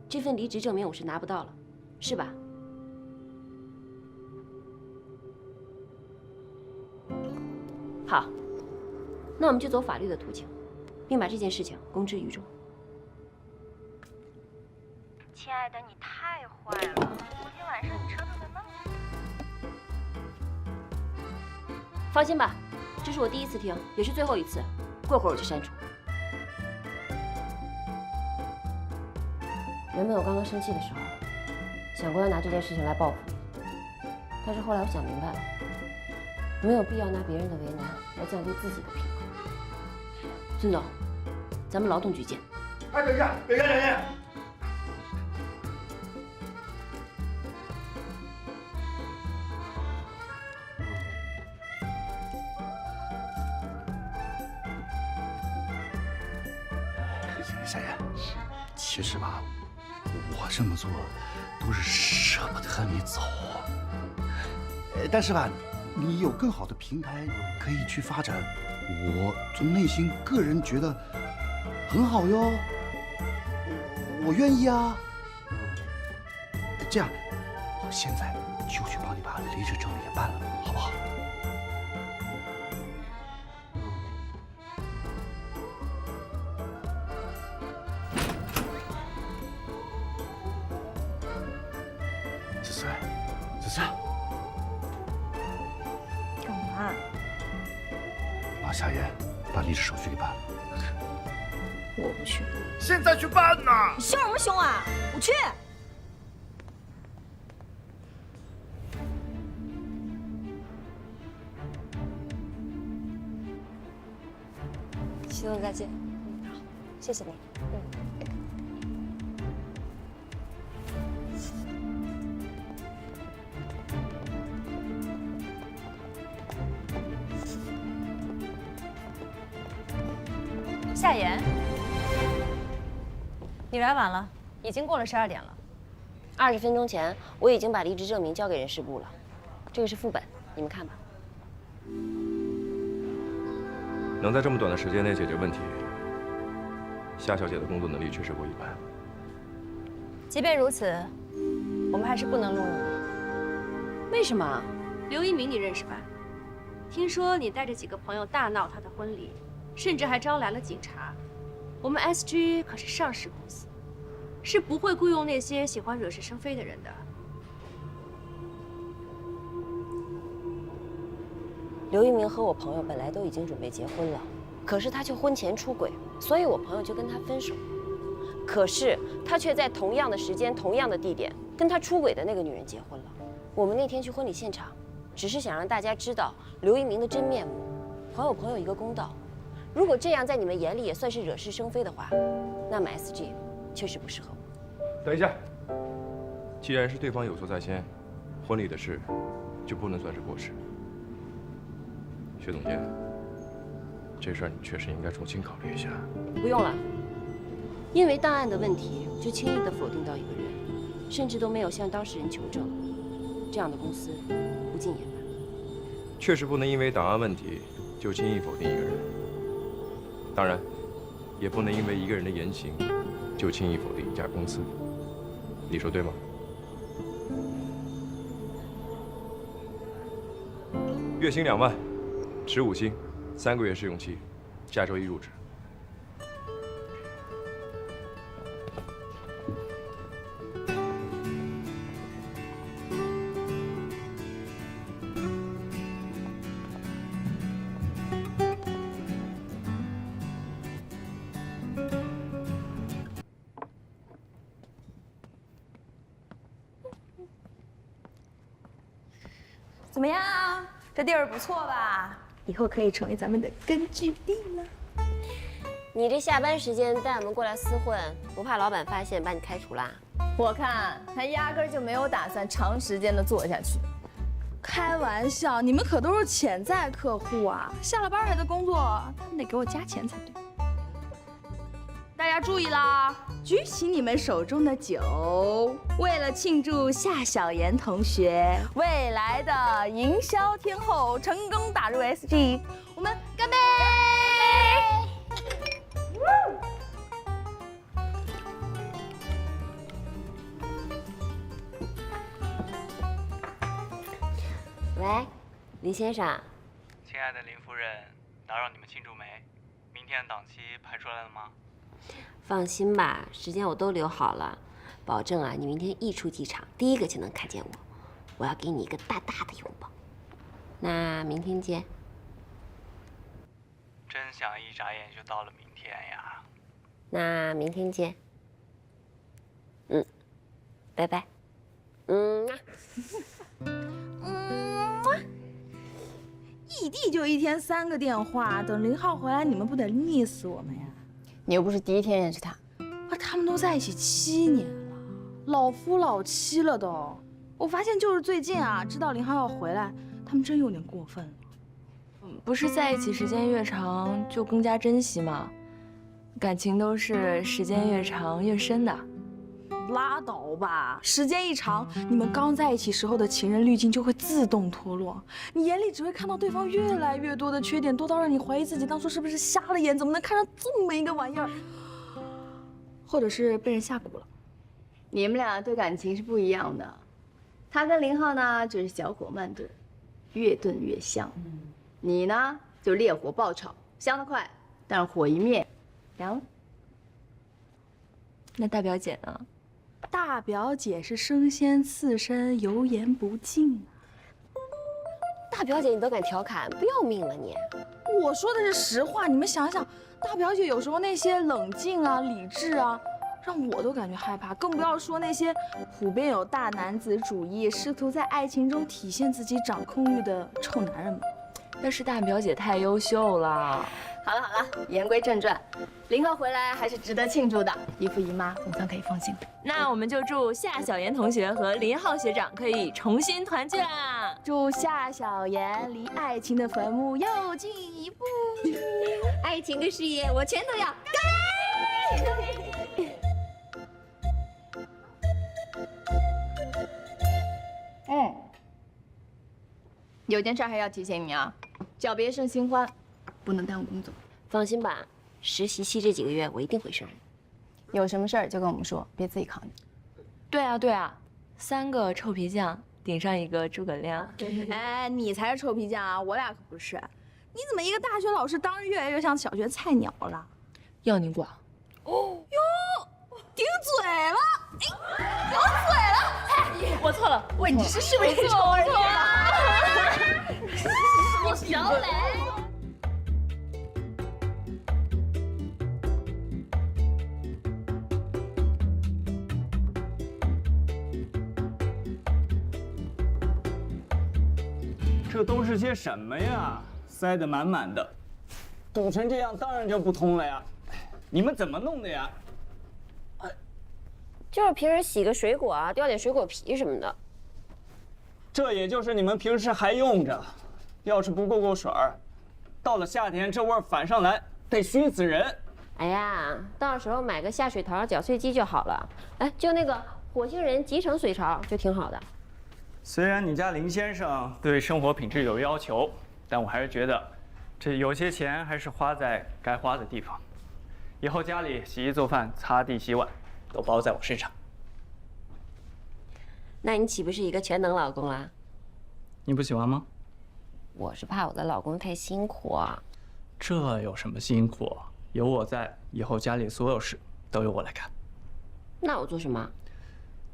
这份离职证明我是拿不到了，是吧？好，那我们就走法律的途径，并把这件事情公之于众。亲爱的，你太坏了！昨天晚上你折腾的那么……放心吧，这是我第1次听，也是最后一次。过会儿我就删除。原本我刚刚生气的时候，想过要拿这件事情来报复你，但是后来我想明白了，没有必要拿别人的为难来降低自己的品格。孙总，咱们劳动局见。哎，等一下，等一下，等一下。夏言，其实吧，我这么做都是舍不得你走，但是吧，你有更好的平台可以去发展，我从内心个人觉得很好哟，我愿意啊。这样，我现在就去帮你把离职证明给办了，好不好？子思，干嘛？帮夏言把离职手续给办了。我不去。现在去办呐！你凶什么凶啊？我去。徐总再见。好，谢谢你。夏言，你来晚了，已经过了12点了。20分钟前，我已经把离职证明交给人事部了，这个是副本，你们看吧。能在这么短的时间内解决问题，夏小姐的工作能力确实不一般。即便如此，我们还是不能录用你。为什么？刘一鸣你认识吧？听说你带着几个朋友大闹他的婚礼，甚至还招来了警察。我们 SG 可是上市公司，是不会雇佣那些喜欢惹是生非的人的。刘一鸣和我朋友本来都已经准备结婚了，可是他却婚前出轨，所以我朋友就跟他分手。可是他却在同样的时间、同样的地点跟他出轨的那个女人结婚了。我们那天去婚礼现场，只是想让大家知道刘一鸣的真面目，还有朋友一个公道。如果这样在你们眼里也算是惹是生非的话，那么 SG 确实不适合我。等一下，既然是对方有错在先，婚礼的事就不能算是过失。薛总监，这事儿你确实应该重新考虑一下。不用了，因为档案的问题就轻易地否定到一个人，甚至都没有向当事人求证，这样的公司不进也罢。确实不能因为档案问题就轻易否定一个人，当然，也不能因为一个人的言行就轻易否定一家公司。你说对吗？月薪2万，15薪，3个月试用期，下周1入职。怎么样？这地儿不错吧？以后可以成为咱们的根据地了。你这下班时间带我们过来厮混，不怕老板发现把你开除啦？我看他压根儿就没有打算长时间的做下去。开玩笑，你们可都是潜在客户啊！下了班还在工作，他们得给我加钱才对。大家注意啦，举起你们手中的酒，为了庆祝夏小妍同学未来的营销天后成功打入 SG， 我们干杯！喂，林先生。亲爱的林夫人，打扰你们庆祝没？明天的档期排出来了吗？放心吧，时间我都留好了，保证啊，你明天一出机场，第一个就能看见我。我要给你一个大大的拥抱。那明天见。真想一眨眼就到了明天呀。那明天见。拜拜。异地就一天3个电话，等林浩回来，你们不得腻死我们呀？你又不是第一天认识他。啊，他们都在一起7年了，老夫老妻了都。我发现就是最近啊，知道林浩要回来，他们真有点过分了。不是在一起时间越长就更加珍惜吗？感情都是时间越长越深的。拉倒吧，时间一长，你们刚在一起时候的情人滤镜就会自动脱落，你眼里只会看到对方越来越多的缺点，多到让你怀疑自己当初是不是瞎了眼，怎么能看上这么一个玩意儿，或者是被人下蛊了。你们俩对感情是不一样的，他跟林浩呢就是小火慢炖，越炖越香。你呢就烈火爆炒，香得快，但是火一灭，凉了。那大表姐呢？大表姐是生鲜刺身，油盐不进啊。大表姐你都敢调侃，不要命了你？我说的是实话，你们想想，大表姐有时候那些冷静啊、理智啊，让我都感觉害怕，更不要说那些普遍有大男子主义、试图在爱情中体现自己掌控欲的臭男人们。那是大表姐太优秀了。好了好了，言归正传，林浩回来还是值得庆祝的，姨父姨妈总算可以放心了。那我们就祝夏小妍同学和林浩学长可以重新团聚啦！祝夏小妍离爱情的坟墓又进一步。爱情跟事业我全都要，干！有件事还要提醒你啊，脚别胜新欢，不能耽误工作。放心吧，实习期这几个月我一定会胜任。有什么事儿就跟我们说，别自己扛着。对啊对啊，3个臭皮匠顶上一个诸葛亮。哎，你才是臭皮匠啊，我俩可不是。你怎么一个大学老师当着越来越像小学菜鸟了？要你管？哦哟，顶嘴了！哎，顶嘴了！我错了，喂，你这是不是臭人啊？我小磊。这都是些什么呀？塞得满满的，堵成这样，当然就不通了呀！你们怎么弄的呀？就是平时洗个水果啊，掉点水果皮什么的。这也就是你们平时还用着，要是不过水儿，到了夏天这味儿反上来，得熏死人。哎呀，到时候买个下水槽搅碎机就好了。哎，就那个火星人集成水槽就挺好的。虽然你家林先生对生活品质有要求，但我还是觉得，这有些钱还是花在该花的地方。以后家里洗衣做饭、擦地洗碗，都包在我身上。那你岂不是一个全能老公啦？你不喜欢吗？我是怕我的老公太辛苦啊。这有什么辛苦？有我在，以后家里所有事都由我来干。那我做什么？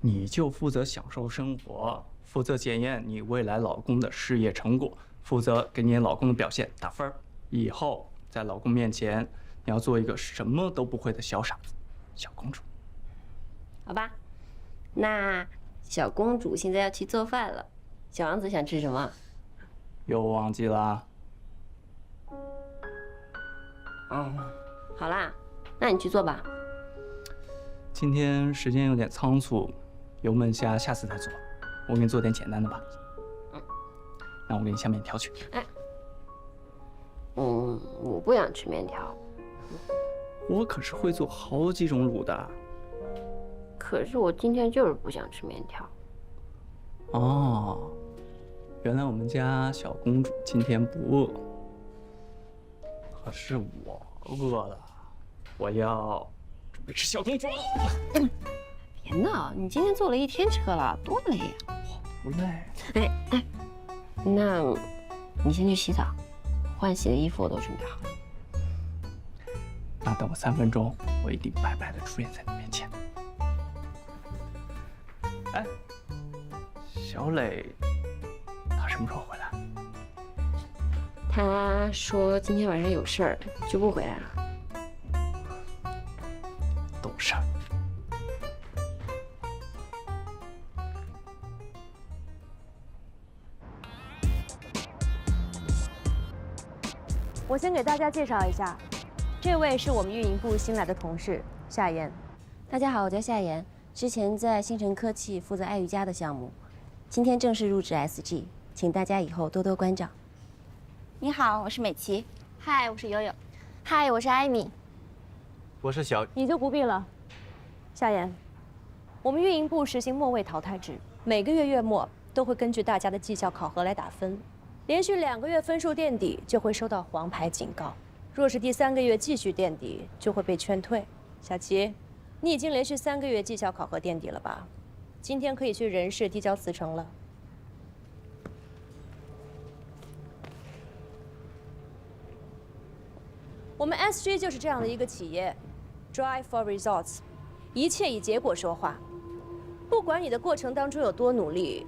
你就负责享受生活，负责检验你未来老公的事业成果，负责给你老公的表现打分。以后在老公面前，你要做一个什么都不会的小傻子、小公主。好吧，那小公主现在要去做饭了。小王子想吃什么？又忘记了？好啦，那你去做吧。今天时间有点仓促，油焖虾下次再做。我给你做点简单的吧。那我给你下面条去。我不想吃面条。我可是会做好几种卤的。可是我今天就是不想吃面条。哦，原来我们家小公主今天不饿，可是我饿了，我要准备吃小公主了。别闹，你今天坐了一天车了，多累呀！不累。那你先去洗澡，换洗的衣服我都准备好了。那等我3分钟，我一定白白的出现在你面前。哎，小磊，他什么时候回来？他说今天晚上有事儿，就不回来了。懂事儿。我先给大家介绍一下，这位是我们运营部新来的同事夏妍。大家好，我叫夏妍，之前在星辰科技负责爱瑜伽的项目，今天正式入职 SG， 请大家以后多多关照。你好，我是美琪。嗨，我是悠悠。嗨，我是艾米。我是小。你就不必了。夏妍，我们运营部实行末位淘汰制，每个月月末都会根据大家的绩效考核来打分。连续2个月分数垫底，就会收到黄牌警告；若是第3个月继续垫底，就会被劝退。小齐，你已经连续3个月绩效考核垫底了吧？今天可以去人事递交辞呈了。我们 SG 就是这样的一个企业 ，Drive for results， 一切以结果说话。不管你的过程当中有多努力，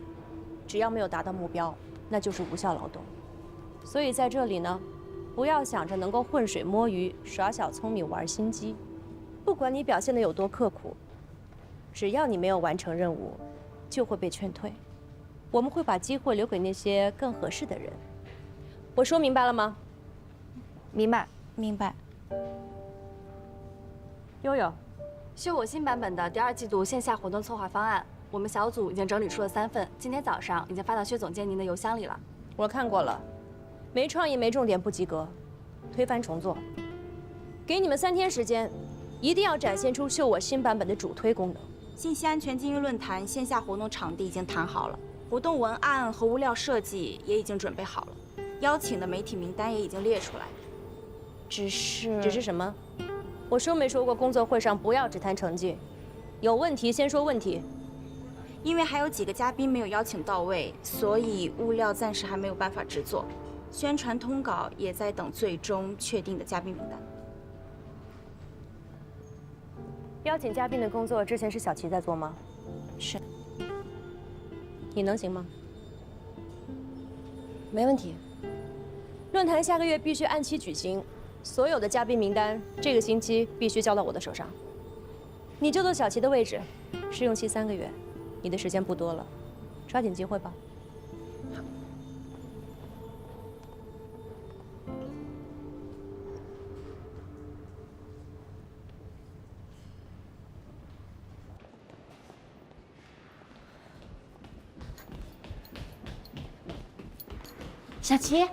只要没有达到目标，那就是无效劳动。所以在这里呢，不要想着能够浑水摸鱼、耍小聪明、玩心机。不管你表现得有多刻苦，只要你没有完成任务，就会被劝退。我们会把机会留给那些更合适的人。我说明白了吗？明白，明白。悠悠，秀我新版本的第2季度线下活动策划方案，我们小组已经整理出了3份，今天早上已经发到薛总监您的邮箱里了。我看过了，没创意、没重点，不及格，推翻重做。给你们3天时间，一定要展现出秀我新版本的主推功能。信息安全精英论坛线下活动场地已经谈好了，活动文案和物料设计也已经准备好了，邀请的媒体名单也已经列出来。只是什么？我说没说过工作会上不要只谈成绩，有问题先说问题。因为还有几个嘉宾没有邀请到位，所以物料暂时还没有办法制作，宣传通稿也在等最终确定的嘉宾名单。邀请嘉宾的工作之前是小齐在做吗？是。你能行吗？没问题。论坛下个月必须按期举行，所有的嘉宾名单这个星期必须交到我的手上。你就坐小齐的位置，试用期3个月，你的时间不多了，抓紧机会吧。小琪，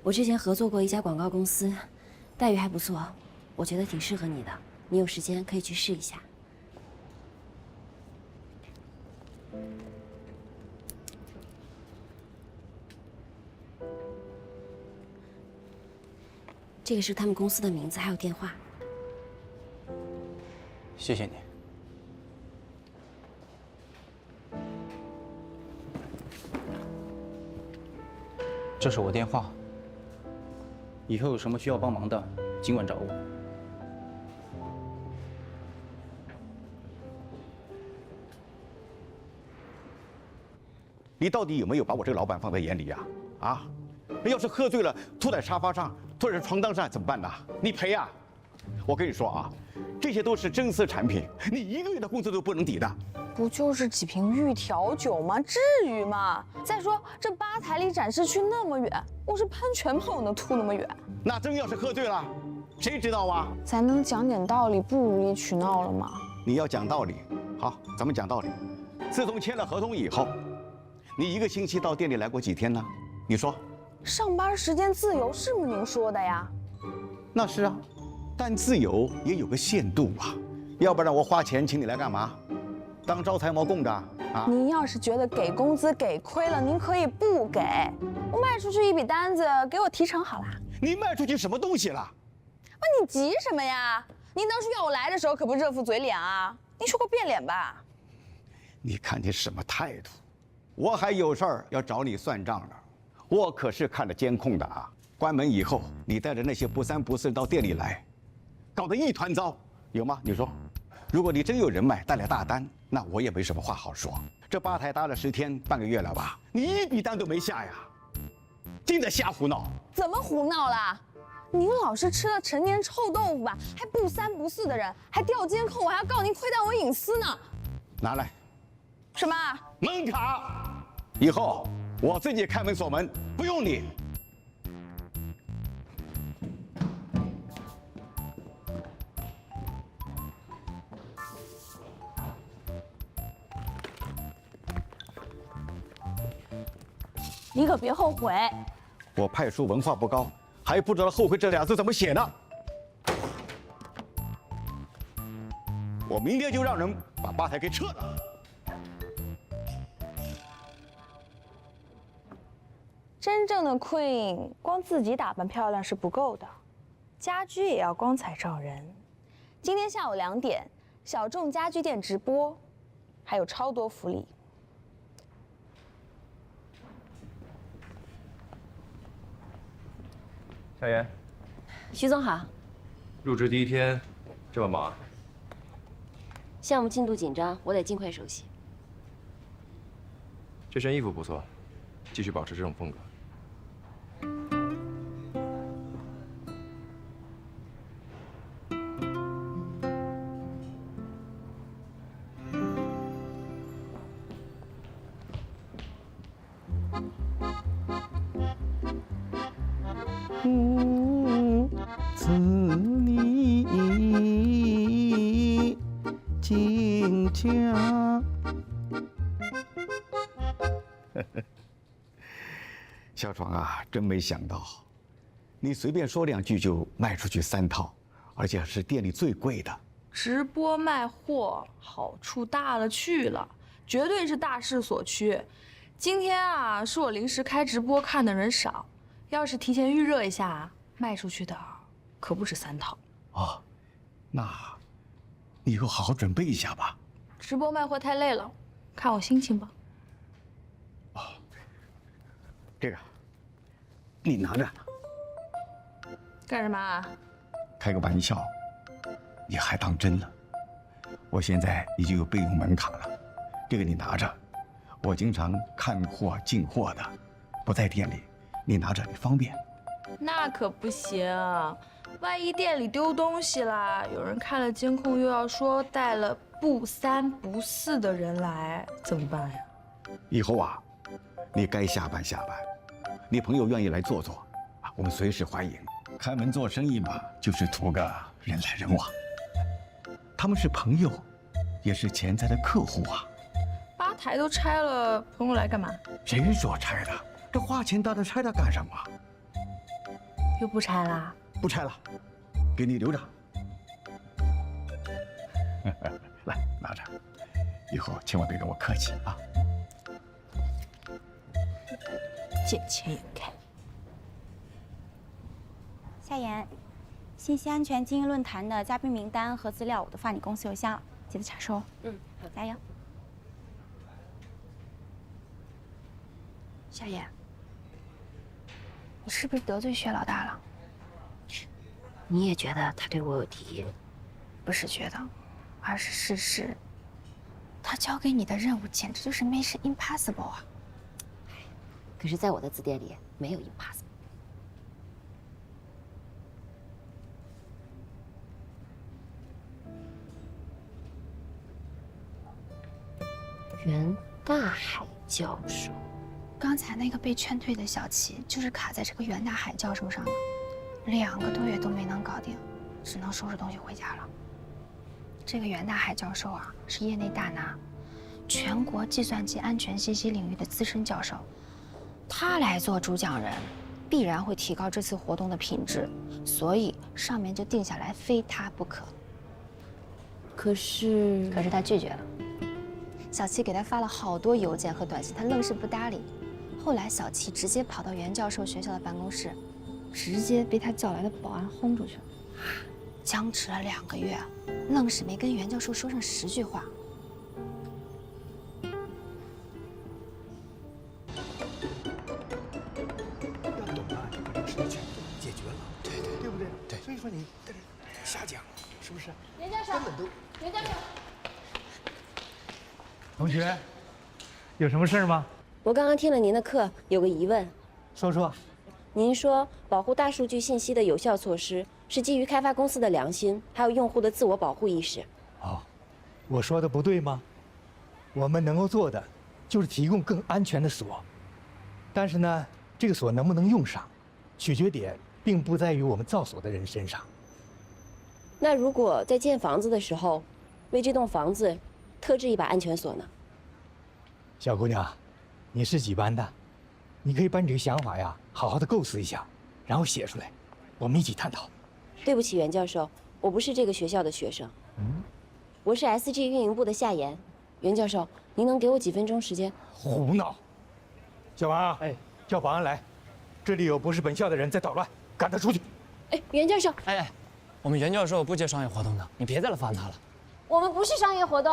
我之前合作过一家广告公司，待遇还不错，我觉得挺适合你的。你有时间可以去试一下。这个是他们公司的名字，还有电话。谢谢你。这是我电话，以后有什么需要帮忙的，尽管找我。你到底有没有把我这个老板放在眼里呀？啊，要是喝醉了吐在沙发上、吐在床单上怎么办呢？你赔啊！我跟你说啊，这些都是真丝产品，你1个月的工资都不能抵的。不就是几瓶玉调酒吗？至于吗？再说这吧台离展示区那么远，我是喷泉吗？我能吐那么远？那真要是喝醉了，谁知道啊？咱能讲点道理，不无理取闹了吗？你要讲道理，好，咱们讲道理。自从签了合同以后，你1个星期到店里来过几天呢？你说？上班时间自由是不是您说的呀？那是啊，但自由也有个限度啊，要不然我花钱请你来干嘛？当招财猫供的啊？您要是觉得给工资给亏了，您可以不给，我卖出去一笔单子，给我提成好啦。你卖出去什么东西了？那你急什么呀？您当初要我来的时候可不热副嘴脸啊？您说过变脸吧？你看你什么态度？我还有事儿要找你算账呢。我可是看着监控的啊！关门以后，你带着那些不三不四到店里来，搞得一团糟，有吗？你说，如果你真有人脉带来大单，那我也没什么话好说。这吧台搭了10天半个月了吧？你一笔单都没下呀，净在瞎胡闹！怎么胡闹啦？您老是吃了陈年臭豆腐吧？还不三不四的人，还调监控，我还要告您窥探我隐私呢！拿来。什么？门卡。以后我自己开门锁门，不用你。你可别后悔。我派书文化不高，还不知道后悔这俩字怎么写呢。我明天就让人把吧台给撤了。真正的 Queen 光自己打扮漂亮是不够的，家居也要光彩照人。今天下午2点，小众家居店直播，还有超多福利。夏言，徐总好。入职第1天，这么忙？项目进度紧张，我得尽快熟悉。这身衣服不错，继续保持这种风格。此你静悄。小闯啊，真没想到，你随便说2句就卖出去3套，而且是店里最贵的。直播卖货好处大了去了，绝对是大势所趋。今天啊，是我临时开直播，看的人少，要是提前预热一下，卖出去的可不止3套。哦，那你以后好好准备一下吧。直播卖货太累了，看我心情吧。这个，你拿着。干什么啊？开个玩笑，你还当真了？我现在已经有备用门卡了，这个你拿着。我经常看货进货的，不在店里，你拿着你方便。那可不行，万一店里丢东西啦，有人看了监控又要说带了不三不四的人来，怎么办呀？以后啊，你该下班下班，你朋友愿意来坐坐啊，我们随时欢迎。开门做生意嘛，就是图个人来人往。他们是朋友，也是潜在的客户啊。吧台都拆了，朋友来干嘛？谁说拆的？这花钱大的拆它干什么？又不拆啦？不拆了，给你留着。来，拿着，以后千万别跟我客气啊。见钱眼开。夏言，信息安全精英论坛的嘉宾名单和资料我都发你公司邮箱了，记得查收。好，加油。夏言，你是不是得罪薛老大了？你也觉得他对我有敌意？不是觉得，而是事实。他交给你的任务简直就是 Mission Impossible 啊！可是，在我的字典里没有 impossible。袁大海教授，刚才那个被劝退的小齐，就是卡在这个袁大海教授上的，2个多月都没能搞定，只能收拾东西回家了。这个袁大海教授啊，是业内大拿，全国计算机安全信息领域的资深教授。他来做主讲人，必然会提高这次活动的品质，所以上面就定下来非他不可。可是他拒绝了。小齐给他发了好多邮件和短信，他愣是不搭理。后来小齐直接跑到袁教授学校的办公室，直接被他叫来的保安轰出去了。僵持了2个月，愣是没跟袁教授说上10句话。要懂啊，就把这个事情全部解决了，对不对？对。所以说你在这瞎讲，是不是？袁教授，根本都。袁教授。同学，有什么事吗？我刚刚听了您的课，有个疑问。说说。您说保护大数据信息的有效措施是基于开发公司的良心，还有用户的自我保护意识。哦，我说的不对吗？我们能够做的就是提供更安全的锁，但是呢，这个锁能不能用上，取决点并不在于我们造锁的人身上。那如果在建房子的时候，为这栋房子特制一把安全锁呢？小姑娘，你是几班的？你可以把你这个想法呀，好好的构思一下，然后写出来，我们一起探讨。对不起，袁教授，我不是这个学校的学生。我是 SG 运营部的夏言。袁教授，您能给我几分钟时间？胡闹！小王，叫保安来，这里有不是本校的人在捣乱，赶他出去。袁教授，我们袁教授不接商业活动的，你别再来烦他了。我们不是商业活动。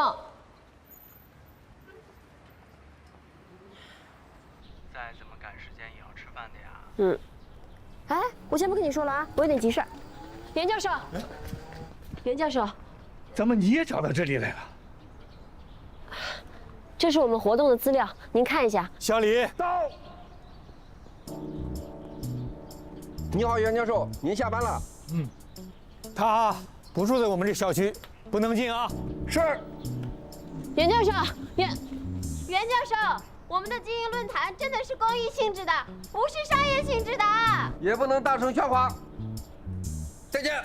再怎么赶时间也要吃饭的呀。我先不跟你说了啊，我有点急事儿。袁教授，袁教授，怎么你也找到这里来了？这是我们活动的资料，您看一下。小李，到。你好，袁教授，您下班了。他不住在我们这小区，不能进啊。是。袁教授，袁教授，我们的精英论坛真的是公益性质的，不是商业性质的。也不能大声喧哗。再见。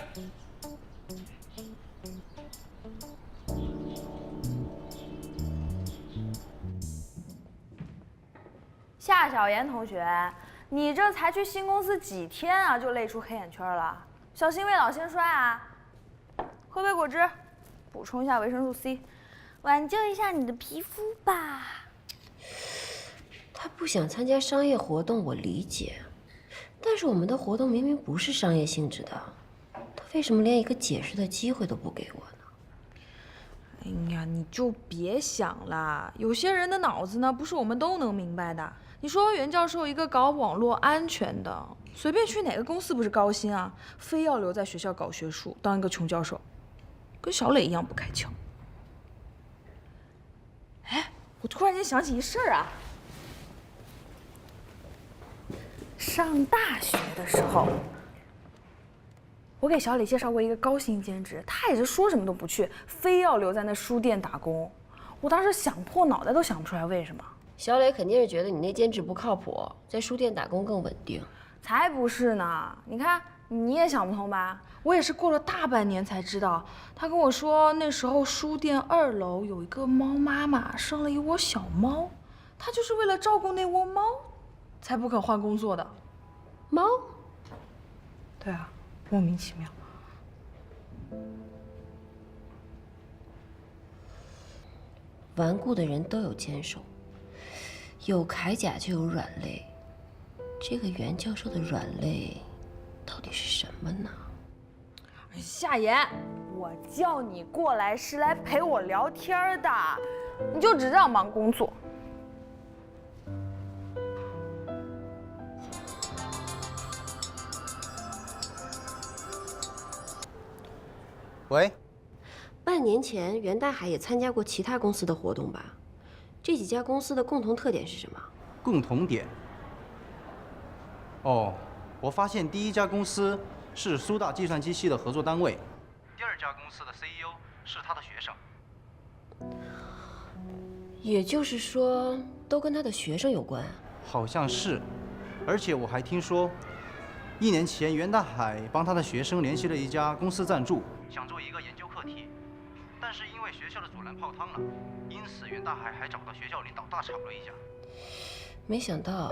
夏小妍同学，你这才去新公司几天啊，就累出黑眼圈了，小心未老先衰啊！喝杯果汁，补充一下维生素 C， 挽救一下你的皮肤吧。他不想参加商业活动，我理解，但是我们的活动明明不是商业性质的，他为什么连一个解释的机会都不给我呢？哎呀，你就别想了，有些人的脑子呢，不是我们都能明白的。你说袁教授一个搞网络安全的，随便去哪个公司不是高薪啊？非要留在学校搞学术，当一个穷教授，跟小磊一样不开窍。我突然间想起一事儿啊，上大学的时候，我给小磊介绍过一个高薪兼职，他也是说什么都不去，非要留在那书店打工。我当时想破脑袋都想不出来为什么。小磊肯定是觉得你那兼职不靠谱，在书店打工更稳定。才不是呢！你看你也想不通吧？我也是过了大半年才知道。他跟我说，那时候书店2楼有一个猫妈妈生了一窝小猫，他就是为了照顾那窝猫，才不肯换工作的。猫？对啊，莫名其妙。顽固的人都有坚守，有铠甲就有软肋。这个袁教授的软肋到底是什么呢？夏言，我叫你过来是来陪我聊天的，你就只知道忙工作。喂，半年前袁大海也参加过其他公司的活动吧？这几家公司的共同特点是什么？共同点。哦，我发现第一家公司是苏大计算机系的合作单位，第二家公司的 CEO 是他的学生。也就是说，都跟他的学生有关？好像是，而且我还听说，1年前袁大海帮他的学生联系了一家公司赞助，想做一个研究课题，但是因为学校的阻拦泡汤了，因此袁大海还找到学校领导大吵了一架。没想到，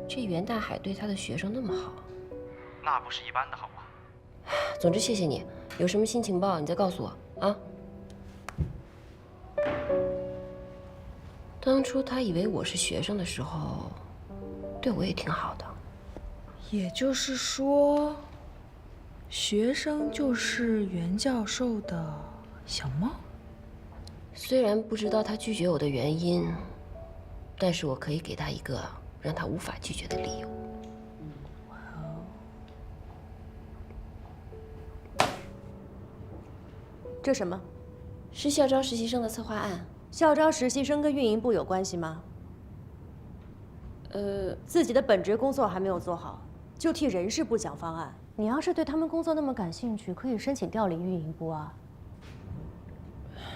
这袁大海对他的学生那么好。那不是一般的好啊。总之谢谢你，有什么新情报你再告诉我啊。当初他以为我是学生的时候，对我也挺好的。也就是说，学生就是袁教授的小猫？虽然不知道他拒绝我的原因，但是我可以给他一个让他无法拒绝的理由。这什么？是校招实习生的策划案。校招实习生跟运营部有关系吗？自己的本职工作还没有做好，就替人事部讲方案。你要是对他们工作那么感兴趣，可以申请调离运营部啊。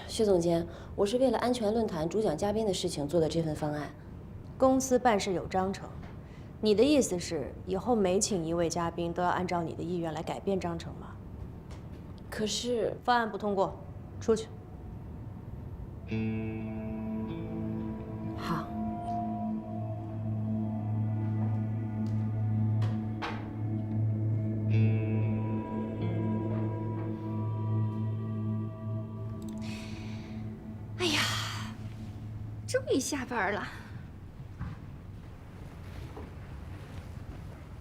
薛总监，我是为了安全论坛主讲嘉宾的事情做的这份方案。公司办事有章程，你的意思是以后每请一位嘉宾都要按照你的意愿来改变章程吗？可是方案不通过，出去。好。哎呀，终于下班了。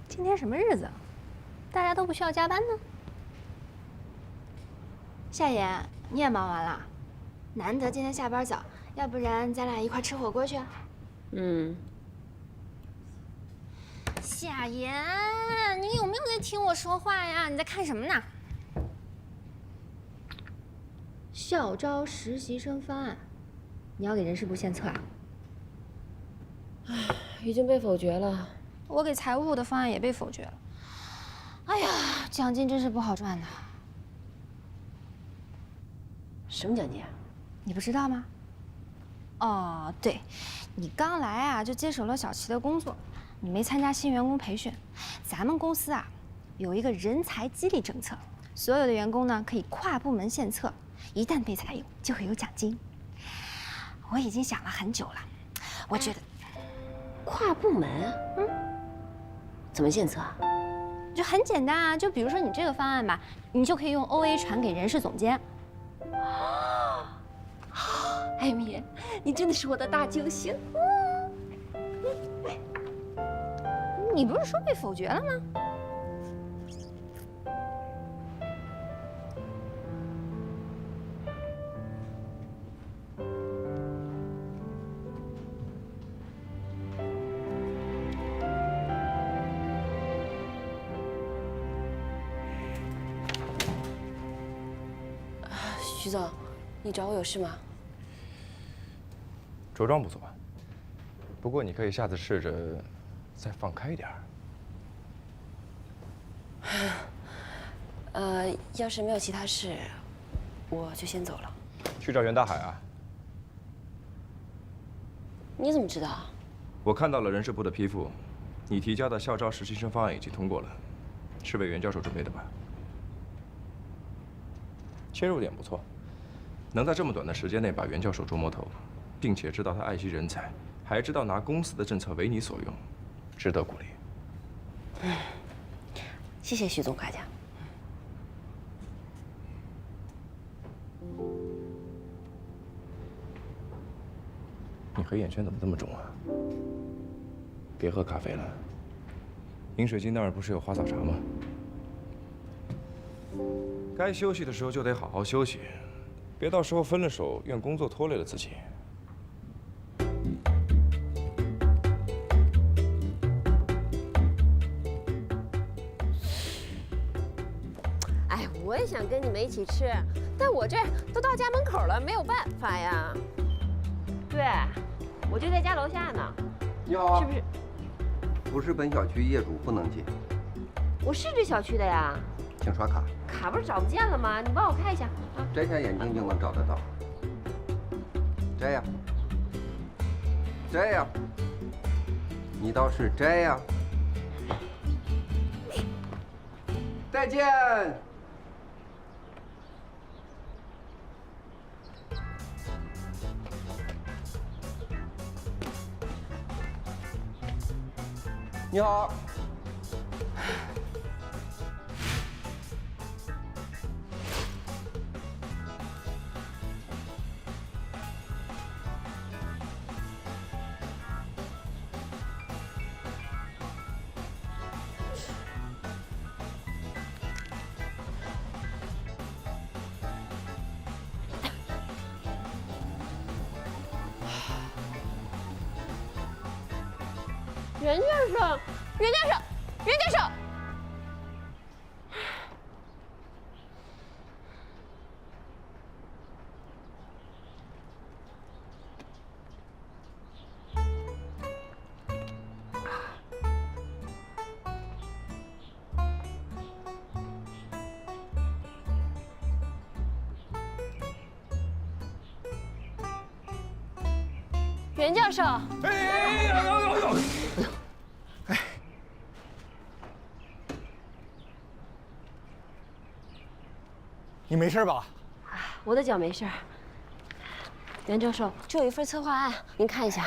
今天什么日子？大家都不需要加班呢？夏言，你也忙完了？难得今天下班早，要不然咱俩一块吃火锅去？夏言，你有没有在听我说话呀？你在看什么呢？校招实习生方案，你要给人事部献策啊？唉，已经被否决了。我给财务部的方案也被否决了。哎呀，奖金真是不好赚的。什么奖金啊？你不知道吗？哦，对，你刚来啊，就接手了小齐的工作，你没参加新员工培训。咱们公司啊，有一个人才激励政策，所有的员工呢可以跨部门献策，一旦被采用就会有奖金。我已经想了很久了，我觉得跨部门，怎么献策啊？就很简单啊，就比如说你这个方案吧，你就可以用 OA 传给人事总监。艾米，你真的是我的大救星！你不是说被否决了吗？徐总，你找我有事吗？着装不错，不过你可以下次试着再放开一点儿。要是没有其他事，我就先走了。去找袁大海啊？你怎么知道？我看到了人事部的批复，你提交的校招实习生方案已经通过了，是为袁教授准备的吧？切入点不错，能在这么短的时间内把袁教授捉摸透，并且知道他爱惜人才，还知道拿公司的政策为你所用，值得鼓励。谢谢徐总夸奖。你黑眼圈怎么这么重啊？别喝咖啡了。饮水机那儿不是有花草茶吗？该休息的时候就得好好休息，别到时候分了手，怨工作拖累了自己。哎，我也想跟你们一起吃，但我这都到家门口了，没有办法呀。对，我就在家楼下呢。你好啊，是不是？不是本小区业主不能进，我是这小区的呀。请刷卡。卡不是找不见了吗？你帮我看一下啊。摘下眼镜就能找得到。摘呀，摘呀，你倒是摘呀。再见。你好。袁教授，袁教授，袁教授。袁教授，你没事吧？我的脚没事。袁教授，这有一份策划案，您看一下。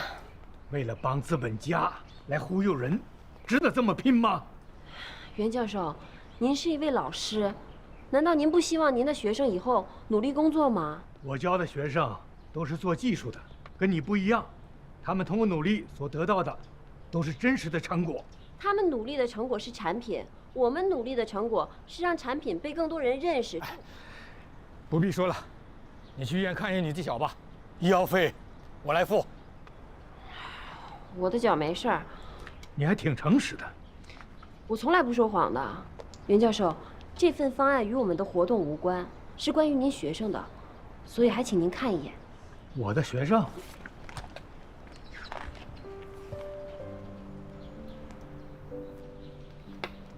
为了帮资本家来忽悠人，值得这么拼吗？袁教授，您是一位老师，难道您不希望您的学生以后努力工作吗？我教的学生都是做技术的，跟你不一样，他们通过努力所得到的，都是真实的成果。他们努力的成果是产品，我们努力的成果是让产品被更多人认识。不必说了，你去医院看一下你的脚吧，医药费我来付。我的脚没事儿。你还挺诚实的。我从来不说谎的。袁教授，这份方案与我们的活动无关，是关于您学生的，所以还请您看一眼。我的学生？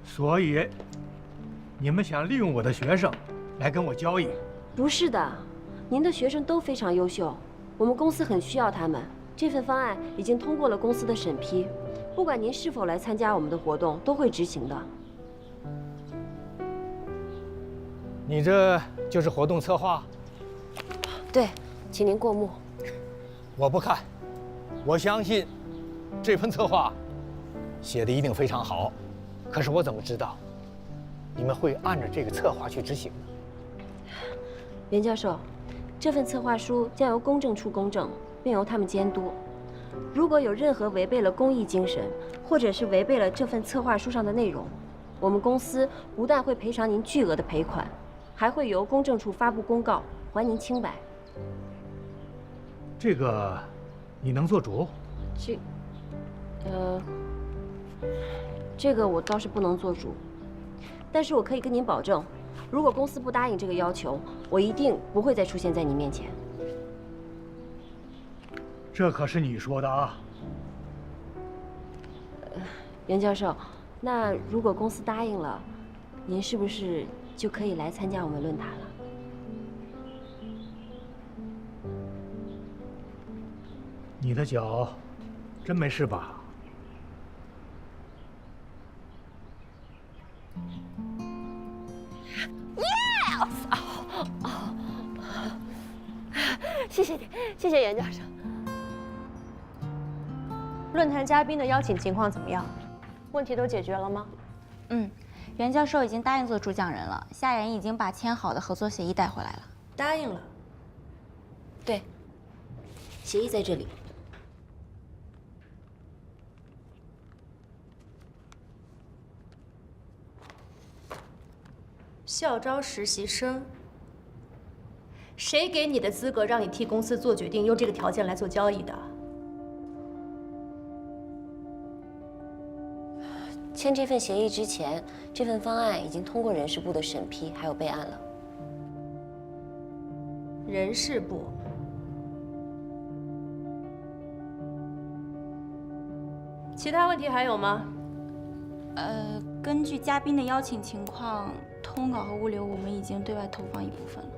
所以，你们想利用我的学生来跟我交易？不是的，您的学生都非常优秀，我们公司很需要他们。这份方案已经通过了公司的审批，不管您是否来参加我们的活动，都会执行的。你这就是活动策划？对，请您过目。我不看，我相信这份策划写的一定非常好。可是我怎么知道你们会按照这个策划去执行呢？袁教授，这份策划书将由公证处公证，并由他们监督。如果有任何违背了公益精神，或者是违背了这份策划书上的内容，我们公司不但会赔偿您巨额的赔款，还会由公证处发布公告还您清白。这个你能做主？这个我倒是不能做主，但是我可以跟您保证，如果公司不答应这个要求，我一定不会再出现在你面前。这可是你说的啊。袁教授，那如果公司答应了，您是不是就可以来参加我们论坛了？你的脚真没事吧？Yes！谢谢你，谢谢袁教授。论坛嘉宾的邀请情况怎么样？问题都解决了吗？袁教授已经答应做主讲人了，夏言已经把签好的合作协议带回来了。答应了。对，协议在这里。校招实习生，谁给你的资格让你替公司做决定，用这个条件来做交易的？签这份协议之前，这份方案已经通过人事部的审批，还有备案了。人事部。其他问题还有吗？根据嘉宾的邀请情况，通稿和物流我们已经对外投放一部分了。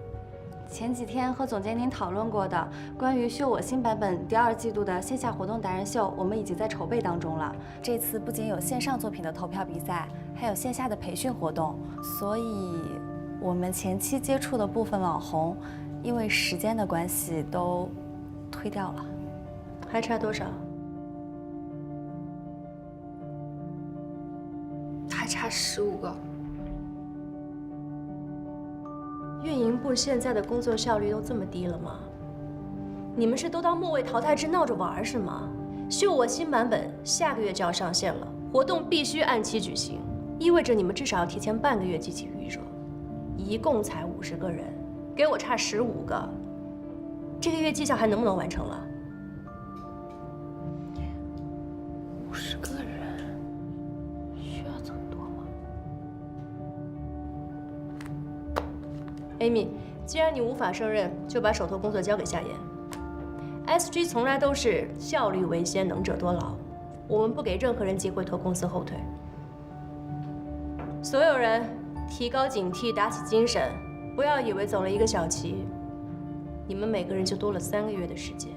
前几天和总监您讨论过的关于秀我新版本第2季度的线下活动达人秀，我们已经在筹备当中了。这次不仅有线上作品的投票比赛，还有线下的培训活动，所以我们前期接触的部分网红，因为时间的关系都推掉了。还差多少？还差15个。运营部现在的工作效率都这么低了吗？你们是都当末位淘汰制闹着玩是吗？秀我新版本下个月就要上线了，活动必须按期举行，意味着你们至少要提前半个月积极预热。一共才50个人，给我差15个，这个月绩效还能不能完成了50个人，需要这么多吗？Amy， 既然你无法胜任，就把手头工作交给夏言。SG 从来都是效率为先，能者多劳，我们不给任何人机会拖公司后腿。所有人提高警惕，打起精神，不要以为走了一个小棋，你们每个人就多了3个月的时间。